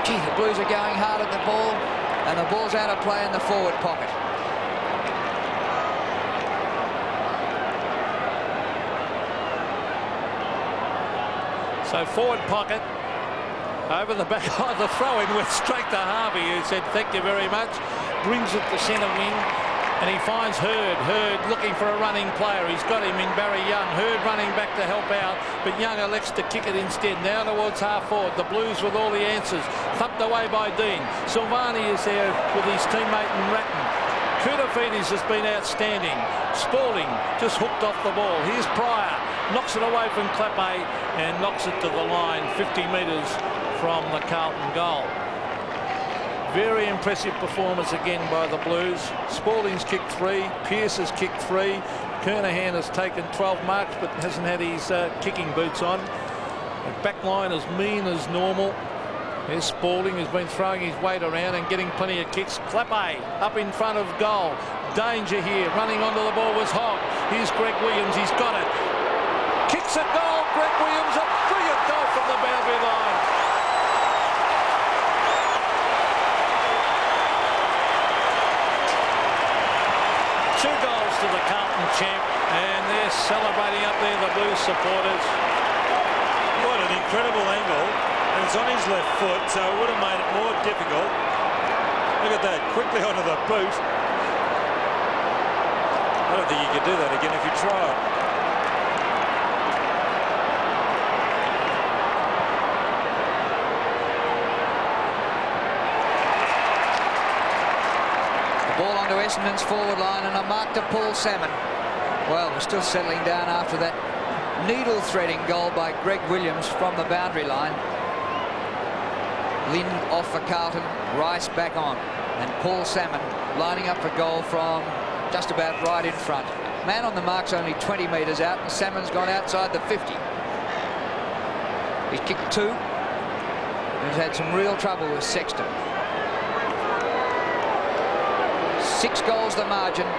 Gee, the Blues are going hard at the ball, and the ball's out of play in the forward pocket. So forward pocket. Over the back, the throw-in went straight to Harvey, who said, thank you very much. Brings it to centre wing, and he finds Hird. Hird looking for a running player. He's got him in Barry Young. Hird running back to help out, but Young elects to kick it instead. Now towards half forward. The Blues with all the answers. Thumped away by Dean. Silvani is there with his teammate in Ratton. Koutafidis has been outstanding. Spalding just hooked off the ball. Here's Pryor. Knocks it away from Clappe and knocks it to the line 50 metres from the Carlton goal. Very impressive performance again by the Blues. Spalding's kicked 3. Pearce has kicked 3. Kernahan has taken 12 marks but hasn't had his kicking boots on. The back line as mean as normal. Here's Spalding, who's been throwing his weight around and getting plenty of kicks. Clappe up in front of goal. Danger here. Running onto the ball was Hogg. Here's Greg Williams. He's got it. Kicks a goal. Greg Williams, a brilliant goal from the boundary line. Two goals to the Carlton champ, and they're celebrating up there, the Blues supporters. What an incredible angle, and it's on his left foot, so it would have made it more difficult. Look at that, quickly onto the boot. I don't think you could do that again if you tried. Ball onto Essendon's forward line and a mark to Paul Salmon. Well, we're still settling down after that needle-threading goal by Greg Williams from the boundary line. Lynn off for Carlton, Rice back on, and Paul Salmon lining up for goal from just about right in front. Man on the mark's only 20 metres out, and Salmon's gone outside the 50. He's kicked two. He's had some real trouble with Sexton. 6 goals the margin. I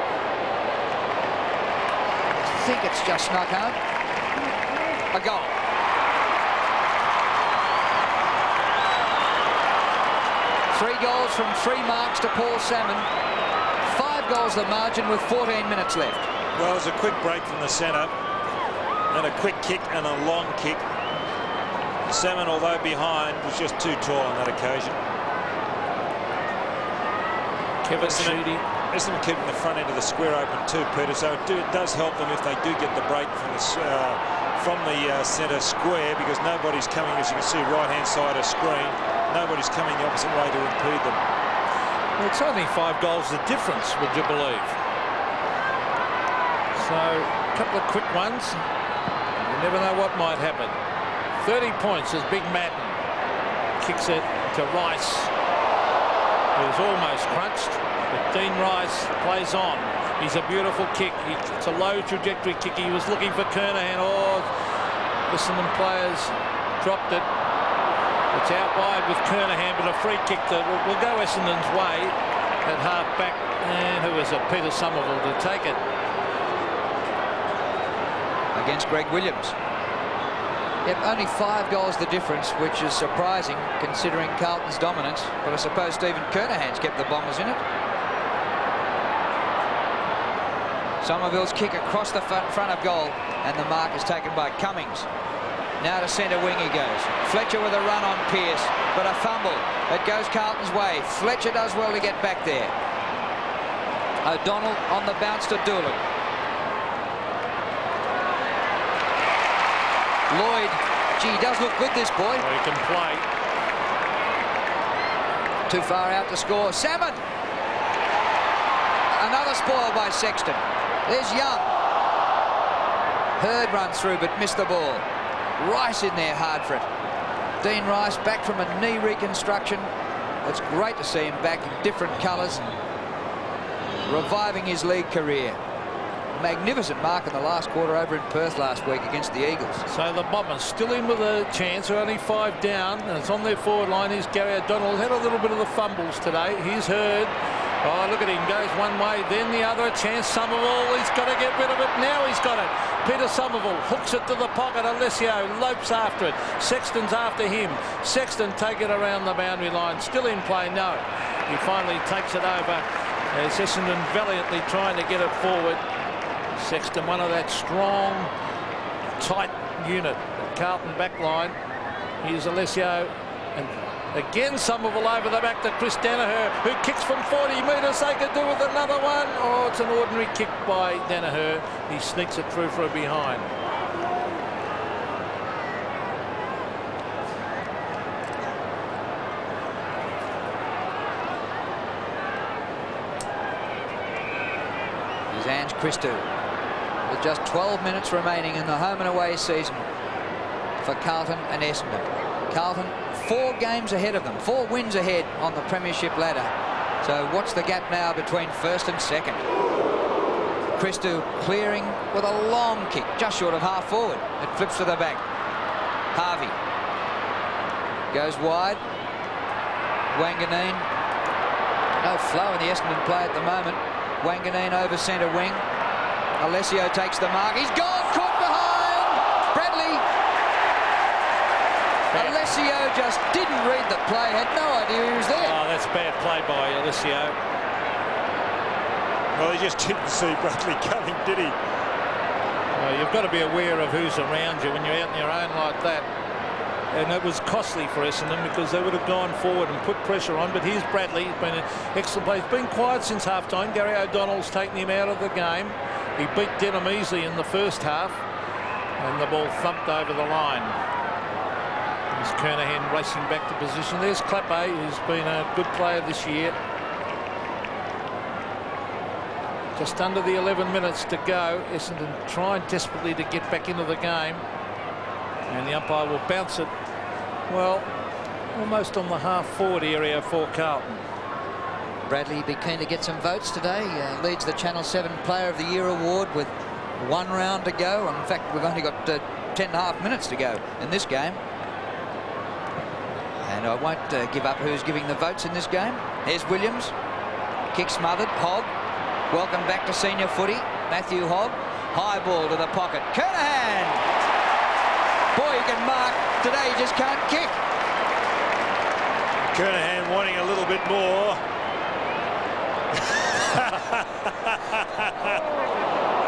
think it's just snuck home. A goal. Three goals from 3 marks to Paul Salmon. 5 goals the margin with 14 minutes left. Well, it was a quick break from the centre, and a quick kick and a long kick. Salmon, although behind, was just too tall on that occasion. Essendon keeping the front end of the square open too, Peter, so it does help them if they do get the break from the centre square, because nobody's coming, as you can see, right-hand side of screen. Nobody's coming the opposite way to impede them. Well, it's only 5 goals the difference, would you believe? So, a couple of quick ones. You never know what might happen. 30 points as Big Madden kicks it to Rice, who's almost crunched, but Dean Rice plays on. He's a beautiful kick. It's a low trajectory kick. He was looking for Kernahan. Oh, Essendon players dropped it. It's out wide with Kernahan, but a free kick that will go Essendon's way at half back. And who is it? Peter Somerville to take it. Against Greg Williams. Yep, only 5 goals the difference, which is surprising considering Carlton's dominance. But I suppose Stephen Kernahan's kept the Bombers in it. Somerville's kick across the front of goal, and the mark is taken by Cummings. Now to centre wing he goes. Fletcher with a run on Pearce, but a fumble. It goes Carlton's way. Fletcher does well to get back there. O'Donnell on the bounce to Doolan. Lloyd, gee, he does look good, this boy. Well, he can play. Too far out to score. Salmon! Another spoil by Sexton. There's Young. Hurd runs through but missed the ball. Rice in there hard for it. Dean Rice back from a knee reconstruction. It's great to see him back in different colours, reviving his league career. Magnificent mark in the last quarter over in Perth last week against the Eagles. So the Bombers still in with a chance. They're only 5 down. And it's on their forward line. Here's Gary O'Donnell. Had a little bit of the fumbles today. He's Hurd. Oh, look at him. Goes one way, then the other. A chance. Somerville. He's got to get rid of it. Now he's got it. Peter Somerville hooks it to the pocket. Alessio lopes after it. Sexton's after him. Sexton take it around the boundary line. Still in play. No. He finally takes it over as Essendon valiantly trying to get it forward. Sexton, one of that strong, tight unit. Carlton back line. Here's Alessio. And again, Somerville over the back to Chris Danaher, who kicks from 40 metres. They could do with another one. Oh, it's an ordinary kick by Danaher. He sneaks it through for a behind. Here's Ange Christou. With just 12 minutes remaining in the home and away season for Carlton and Essendon. Carlton 4 games ahead of them, 4 wins ahead on the premiership ladder. So what's the gap now between first and second? Christou clearing with a long kick, just short of half forward. It flips to the back. Harvey goes wide. Wanganeen. No flow in the Essendon play at the moment. Wanganeen over centre wing. Alessio takes the mark. He's gone. Caught behind. Bradley. Alessio just didn't read the play. Had no idea he was there. Oh, that's bad play by Alessio. Well, he just didn't see Bradley coming, did he? You've got to be aware of who's around you when you're out on your own like that. And it was costly for Essendon because they would have gone forward and put pressure on. But here's Bradley. He's been an excellent play. He's been quiet since half-time. Gary O'Donnell's taken him out of the game. He beat Denham easily in the first half. And the ball thumped over the line. There's Kernahan racing back to position. There's Clappe, who's been a good player this year. Just under the 11 minutes to go. Essendon trying desperately to get back into the game. And the umpire will bounce it, well, almost on the half-forward area for Carlton. Bradley be keen to get some votes today. Leads the Channel 7 Player of the Year award with 1 round to go. In fact, we've only got 10.5 minutes to go in this game. And I won't give up who's giving the votes in this game. Here's Williams. Kick smothered. Hogg. Welcome back to senior footy. Matthew Hogg. High ball to the pocket. Kernahan. Boy, he can mark. Today he just can't kick. Kernahan wanting a little bit more.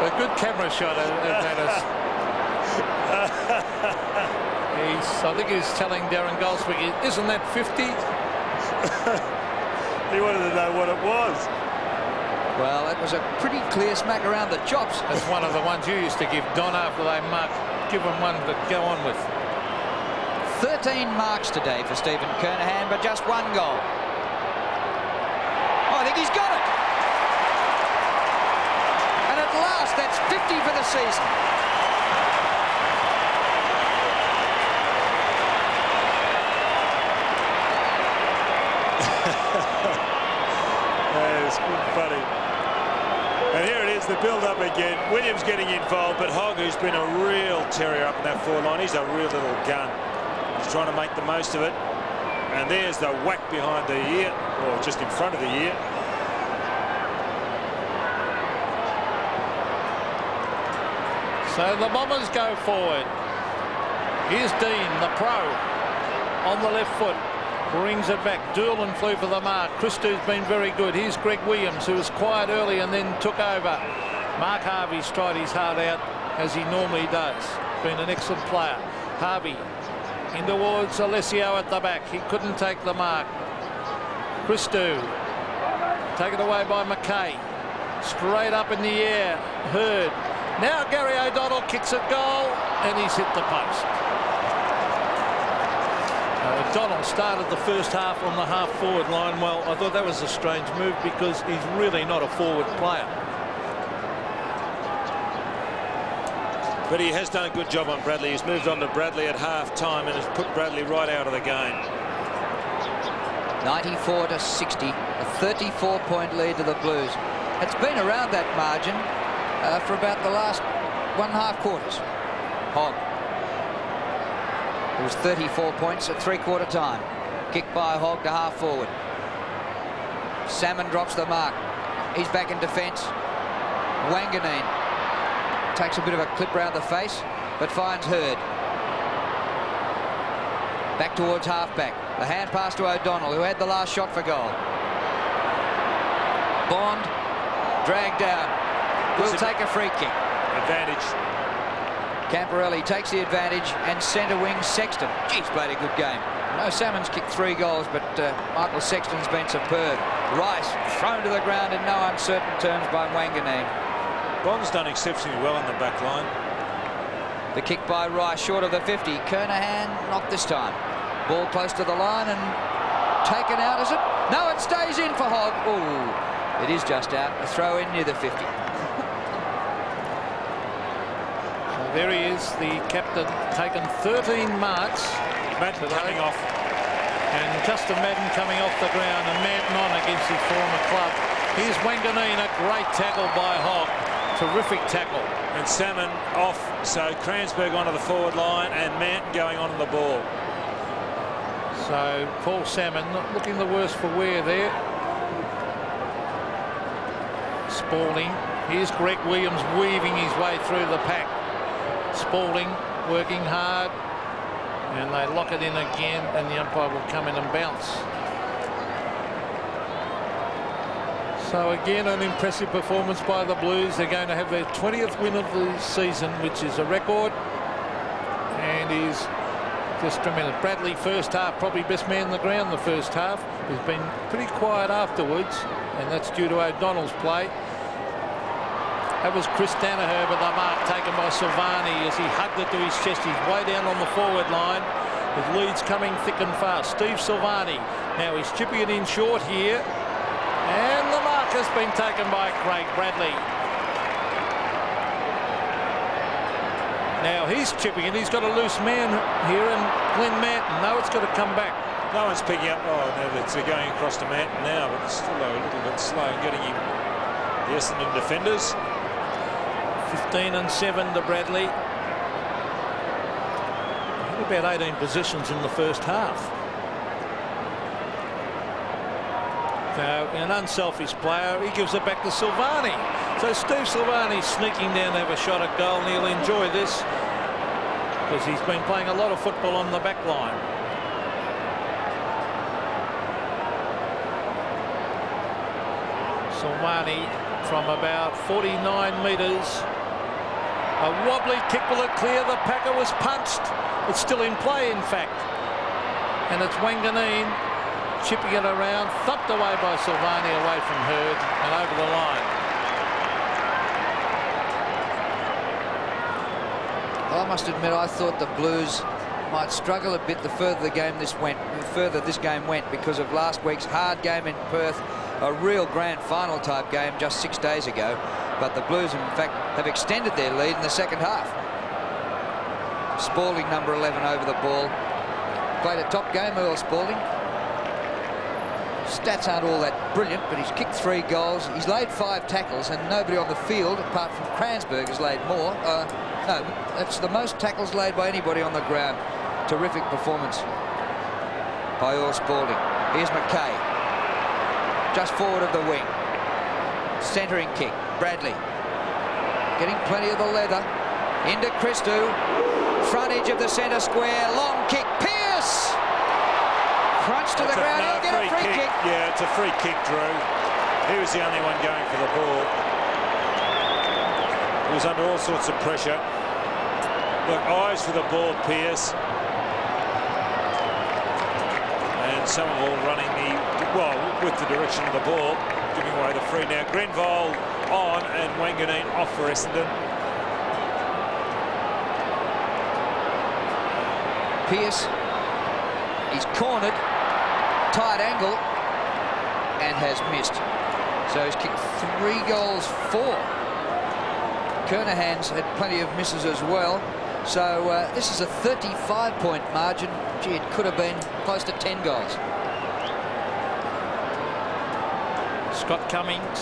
A good camera shot at us. I think he's telling Darren Goldswick, isn't that 50? He wanted to know what it was. Well, that was a pretty clear smack around the chops. That's one of the ones you used to give Don after they marked. Give him one to go on with. 13 marks today for Stephen Kernahan, but just 1 goal. Oh, I think he's got it. And at last, that's 50 for the season. It's good funny. And here it is, the build-up again. Williams getting involved, but Hogg, who's been a real terrier up in that forward line, he's a real little gun. He's trying to make the most of it. And there's the whack behind the ear, or just in front of the ear. So the Bombers go forward. Here's Dean, the pro, on the left foot. Brings it back. Doolan flew for the mark. Christou's been very good. Here's Greg Williams, who was quiet early and then took over. Mark Harvey's tried his heart out, as he normally does. Been an excellent player. Harvey in towards Alessio at the back. He couldn't take the mark. Christou taken away by McKay. Straight up in the air. Hurd. Now Gary O'Donnell kicks a goal and he's hit the post. O'Donnell started the first half on the half-forward line. Well, I thought that was a strange move because he's really not a forward player. But he has done a good job on Bradley. He's moved on to Bradley at half-time and has put Bradley right out of the game. 94 to 60, a 34-point lead to the Blues. It's been around that margin for about the last 1.5 quarters. Hogg. It was 34 points at 3/4 time. Kick by Hogg to half forward. Salmon drops the mark. He's back in defence. Wanganeen takes a bit of a clip round the face, but finds Hurd. Back towards halfback. The hand pass to O'Donnell, who had the last shot for goal. Bond dragged down. Will take a free kick. Advantage. Camporelli takes the advantage, and centre wing Sexton. He's played a good game. No, Salmon's kicked 3 goals, but Michael Sexton's been superb. Rice thrown to the ground in no uncertain terms by Wanganeen. Bond's done exceptionally well on the back line. The kick by Rice short of the 50. Kernahan not this time. Ball close to the line and taken out, is it? No, it stays in for Hogg. Ooh, it is just out. A throw in near the 50. There he is, the captain, taken 13 marks. Madden coming off. And Justin Madden coming off the ground, and Madden on against his former club. Here's Wanganeen, a great tackle by Hogg. Terrific tackle. And Salmon off, so Kransberg onto the forward line and Manton going on the ball. So Paul Salmon not looking the worse for wear there. Spalding. Here's Greg Williams weaving his way through the pack. Spalding working hard, and they lock it in again, and the umpire will come in and bounce. So again, an impressive performance by the Blues. They're going to have their 20th win of the season, which is a record, and is just tremendous. Bradley, first half, probably best man on the ground the first half. He's been pretty quiet afterwards, and that's due to O'Donnell's play. That was Chris Danaher, but the mark taken by Silvani as he hugged it to his chest. He's way down on the forward line with leads coming thick and fast. Steve Silvani. Now he's chipping it in short here. And the mark has been taken by Craig Bradley. Now he's chipping it. He's got a loose man here, and Glenn Manton. No, it's got to come back. No one's picking up. Oh, no, it's going across to Manton now, but it's still a little bit slow in getting him. The Essendon defenders. 15-7 to Bradley. About 18 possessions in the first half. So an unselfish player. He gives it back to Silvani. So Steve Silvani sneaking down to have a shot at goal, and he'll enjoy this because he's been playing a lot of football on the back line. Silvani from about 49 metres. A wobbly kick, will it clear? The packer was punched. It's still in play, in fact. And it's Wanganeen chipping it around, thumped away by Silvani, away from Hurd and over the line. Well, I must admit, I thought the Blues might struggle a bit the further this game went because of last week's hard game in Perth, a real grand final type game just 6 days ago. But the Blues, in fact, have extended their lead in the second half. Spalding, number 11, over the ball. Played a top game, Earl Spalding. Stats aren't all that brilliant, but he's kicked 3 goals. He's laid 5 tackles, and nobody on the field, apart from Cransberg, has laid more. No, that's the most tackles laid by anybody on the ground. Terrific performance by Earl Spalding. Here's McKay, just forward of the wing. Centering kick. Bradley getting plenty of the leather. Into Christou. Front edge of the centre square. Long kick. Pearce! Crunch to the ground. He'll get a free kick. Yeah, it's a free kick, Drew. He was the only one going for the ball. He was under all sorts of pressure. Look, eyes for the ball, Pearce. And Somerville running with the direction of the ball, giving away the free. Now Grenville on and Wanganeen off for Essendon. Pearce, he's cornered, tight angle, and has missed. So he's kicked 3 goals for. Kernahan's had plenty of misses as well. So this is a 35-point margin. Gee, it could have been close to 10 goals. Scott Cummings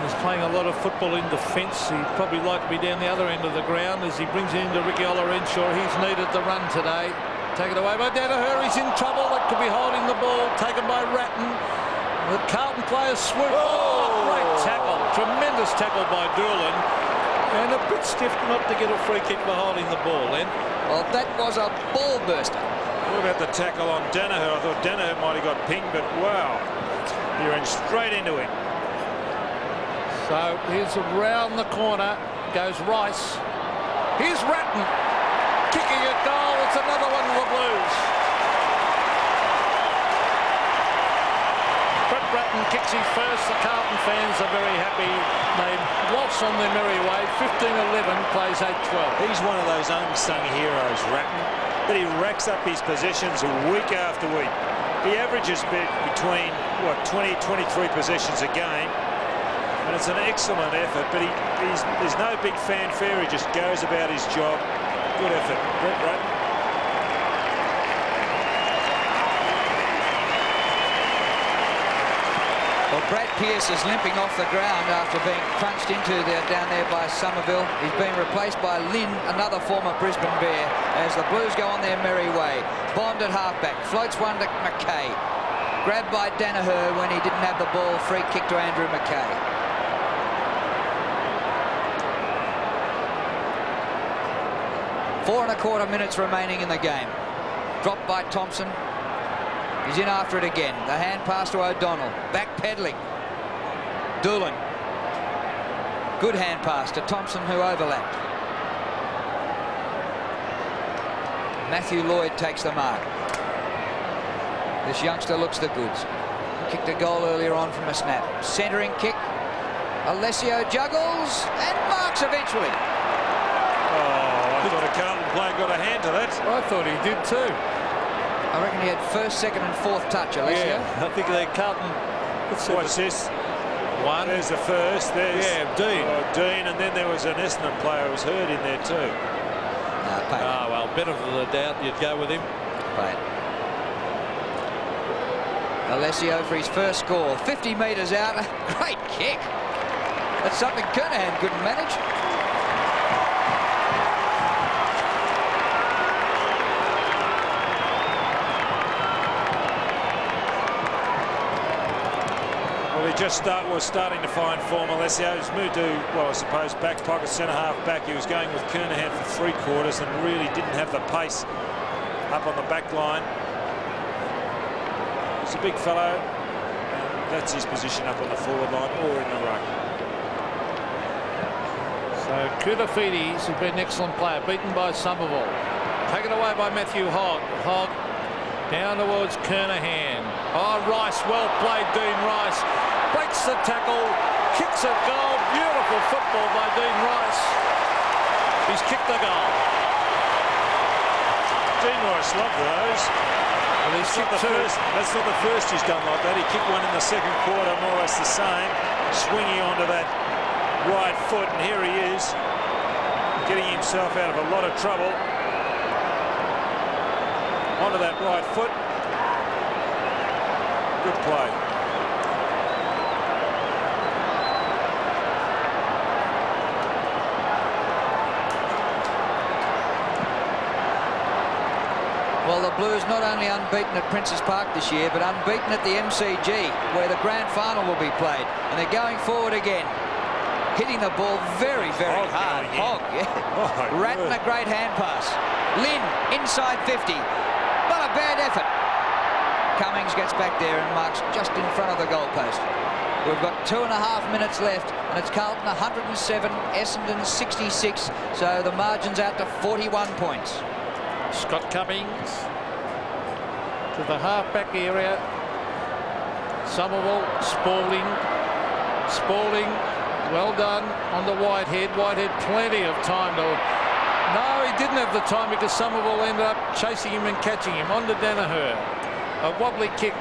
is playing a lot of football in defence. He'd probably like to be down the other end of the ground as he brings it into Ricky Olorenshaw. He's needed the run today. Taken away by Danaher. He's in trouble. That could be holding the ball. Taken by Ratton. The Carlton players swoop. Oh, great tackle. Tremendous tackle by Doolan. And a bit stiff not to get a free kick for holding the ball then. Well, that was a ball burster. What about the tackle on Danaher? I thought Danaher might have got pinged, but wow. He ran straight into him. So here's around the corner. Goes Rice. Here's Ratton. Kicking a goal. It's another one for the Blues. Brett Ratton kicks his first. The Carlton fans are very happy. They waltz on their merry way. 15-11 plays 8-12. He's one of those unsung heroes, Ratton. But he racks up his possessions week after week. He averages between, 20, 23 possessions a game. And it's an excellent effort, but there's no big fanfare. He just goes about his job. Good effort, Brett Ratton. Well, Brad Pearce is limping off the ground after being crunched into down there by Somerville. He's being replaced by Lynn, another former Brisbane Bear, as the Blues go on their merry way. Bond at halfback, floats one to McKay. Grabbed by Danaher when he didn't have the ball. Free kick to Andrew McKay. Four and a quarter minutes remaining in the game. Dropped by Thompson. He's in after it again. The hand pass to O'Donnell. Backpedaling. Doolan. Good hand pass to Thompson, who overlapped. Matthew Lloyd takes the mark. This youngster looks the goods. Kicked a goal earlier on from a snap. Centering kick. Alessio juggles and marks eventually. Oh, I thought a Carlton player got a hand to that. I thought he did too. I reckon he had first, second and fourth touch, Alessio. Yeah, I think they Carlton. What's this? One. There's the first. There's Dean. Dean, and then there was an Essendon player who was hurt in there too. Ah, well, benefit of the doubt, you'd go with him. Payne. Alessio for his first score. 50 metres out. Great kick. That's something Kernahan couldn't manage. Well, he just was starting to find form. Alessio. He's moved to, well, I suppose, back pocket, centre half back. He was going with Kernahan for three quarters and really didn't have the pace up on the back line. He's a big fellow, and that's his position up on the forward line or in the ruck. So Koutafidis has been an excellent player, beaten by Somerville. Taken away by Matthew Hogg. Hogg down towards Kernahan. Oh, Rice, well played, Dean Rice. Breaks the tackle, kicks a goal. Beautiful football by Dean Rice. He's kicked the goal. Dean Rice loved those. Well, he's kicked two. That's not the first he's done like that. He kicked one in the second quarter, more or less the same, swinging onto that right foot, and here he is, getting himself out of a lot of trouble. Onto that right foot. Good play. Well, the Blues not only unbeaten at Princes Park this year, but unbeaten at the MCG, where the grand final will be played. And they're going forward again. Hitting the ball very, very hard. Hogg, yeah. Oh, Ratton a great hand pass. Lynn inside 50. Not a bad effort. Cummings gets back there and marks just in front of the goalpost. We've got 2.5 minutes left, and it's Carlton 107, Essendon 66. So the margin's out to 41 points. Scott Cummings to the half-back area. Somerville, Spalding. Spalding, well done on the Whitehead. Whitehead plenty of time to... No, he didn't have the time because Somerville ended up chasing him and catching him. On to Danaher. A wobbly kick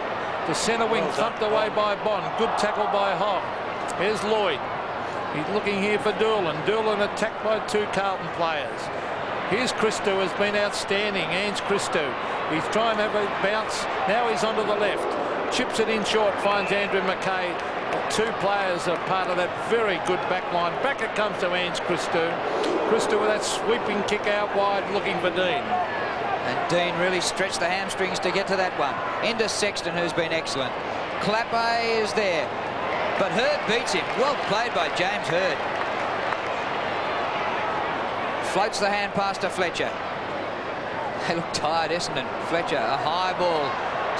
to centre wing, thumped away by Bond. Good tackle by Hogg. Here's Lloyd. He's looking here for Doolan. Doolan attacked by two Carlton players. Here's Christou, has been outstanding. Ange Christou. He's trying to have a bounce. Now he's onto the left. Chips it in short, finds Andrew McKay. Two players are part of that very good back line. Back it comes to Ange Christou. Christou with that sweeping kick out wide, looking for Dean. And Dean really stretched the hamstrings to get to that one. Into Sexton, who's been excellent. Clappe is there, but Hurd beats him. Well played by James Hurd. Floats the hand pass to Fletcher. They look tired, Essendon. Fletcher, a high ball.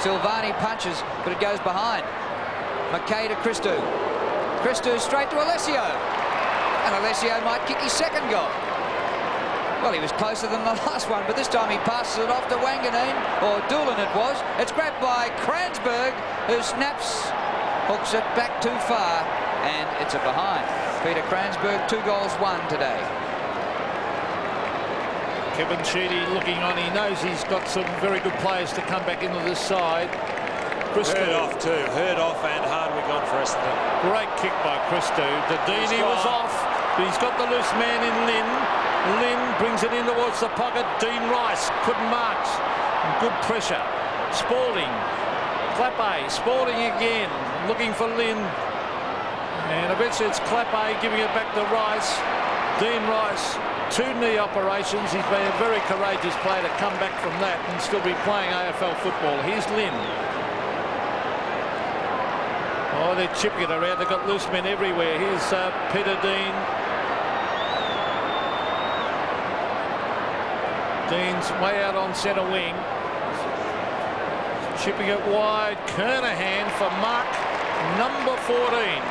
Silvani punches, but it goes behind. McKay to Christou. Christou straight to Alessio. And Alessio might kick his second goal. Well, he was closer than the last one, but this time he passes it off to Wanganeen, or Doolan it was. It's grabbed by Kransberg, who snaps, hooks it back too far, and it's a behind. Peter Kransberg, 2 goals, 1 today. Kevin Sheedy looking on. He knows he's got some very good players to come back into this side. Hurd off too. Hurd off and Hardwick on for Essendon. Great kick by Christou. Dedini was off, but he's got the loose man in Lynn. Lynn brings it in towards the pocket. Dean Rice couldn't mark. Good pressure. Spalding. Clappe. Spalding again. Looking for Lynn. And eventually it's Clappe giving it back to Rice. Dean Rice, 2 knee operations. He's been a very courageous player to come back from that and still be playing AFL football. Here's Lynn. Oh, they're chipping it around. They've got loose men everywhere. Here's Peter Dean. Dean's way out on centre wing. Chipping it wide. Kernahan for mark number 14.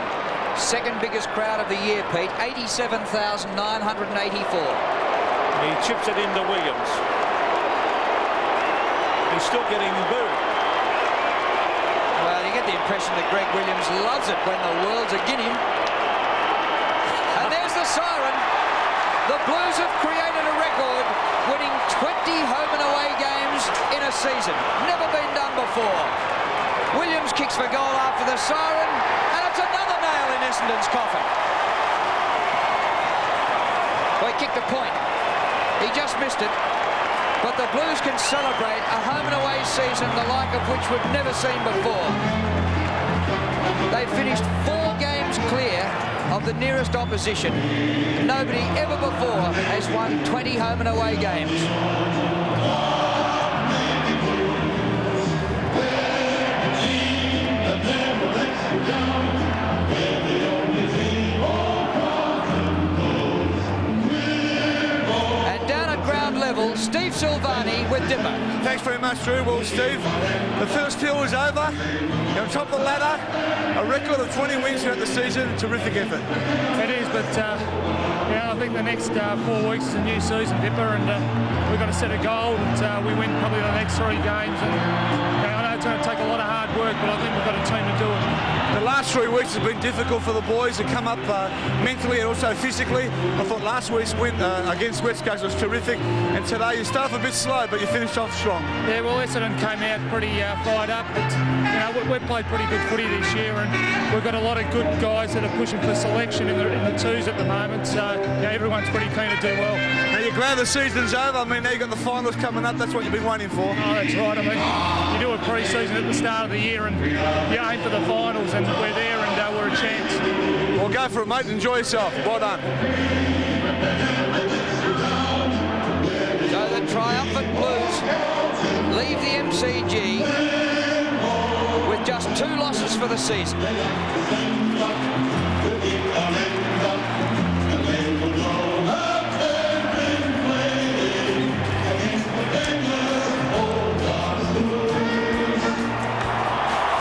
Second biggest crowd of the year, Pete. 87,984. He chips it into Williams. He's still getting booed. Well, you get the impression that Greg Williams loves it when the world's against him. And there's the siren. The Blues have created a record, winning 20 home and away games in a season. Never been done before. Williams kicks for goal after the siren, and it's another nail in Essendon's coffin. Well, he kicked a point. He just missed it. But the Blues can celebrate a home and away season the like of which we've never seen before. They finished 4 games clear of the nearest opposition. Nobody ever before has won 20 home and away games. Steve Silvani with Dipper. Thanks very much, Drew. Well, Steve, the first hill is over. You're on top of the ladder. A record of 20 wins throughout the season. Terrific effort. It is, but yeah, I think the next 4 weeks is a new season, Dipper, and we've got to set a goal that we win probably the next 3 games. And I know it's going to take a lot of hard work, but I think we've got a team to do it. The last 3 weeks has been difficult for the boys to come up mentally and also physically. I thought last week's win against West Coast was terrific, and today you start off a bit slow, but you finished off strong. Yeah, well, Essendon came out pretty fired up, but you know, we've played pretty good footy this year, and we've got a lot of good guys that are pushing for selection in the twos at the moment. So yeah, everyone's pretty keen to do well. Now you're glad the season's over. I mean, now you've got the finals coming up. That's what you've been waiting for. Oh, that's right. I mean, you do a pre-season at the start of the year, and you aim for the finals, and we're there, and we're a chance. Well, go for it, mate. Enjoy yourself. Well done. So the triumphant Blues leave the MCG with just 2 losses for the season.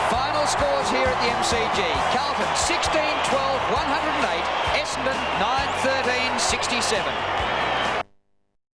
Final scores here at the MCG. Carlton 16-12, 108. Essendon 9-13, 67.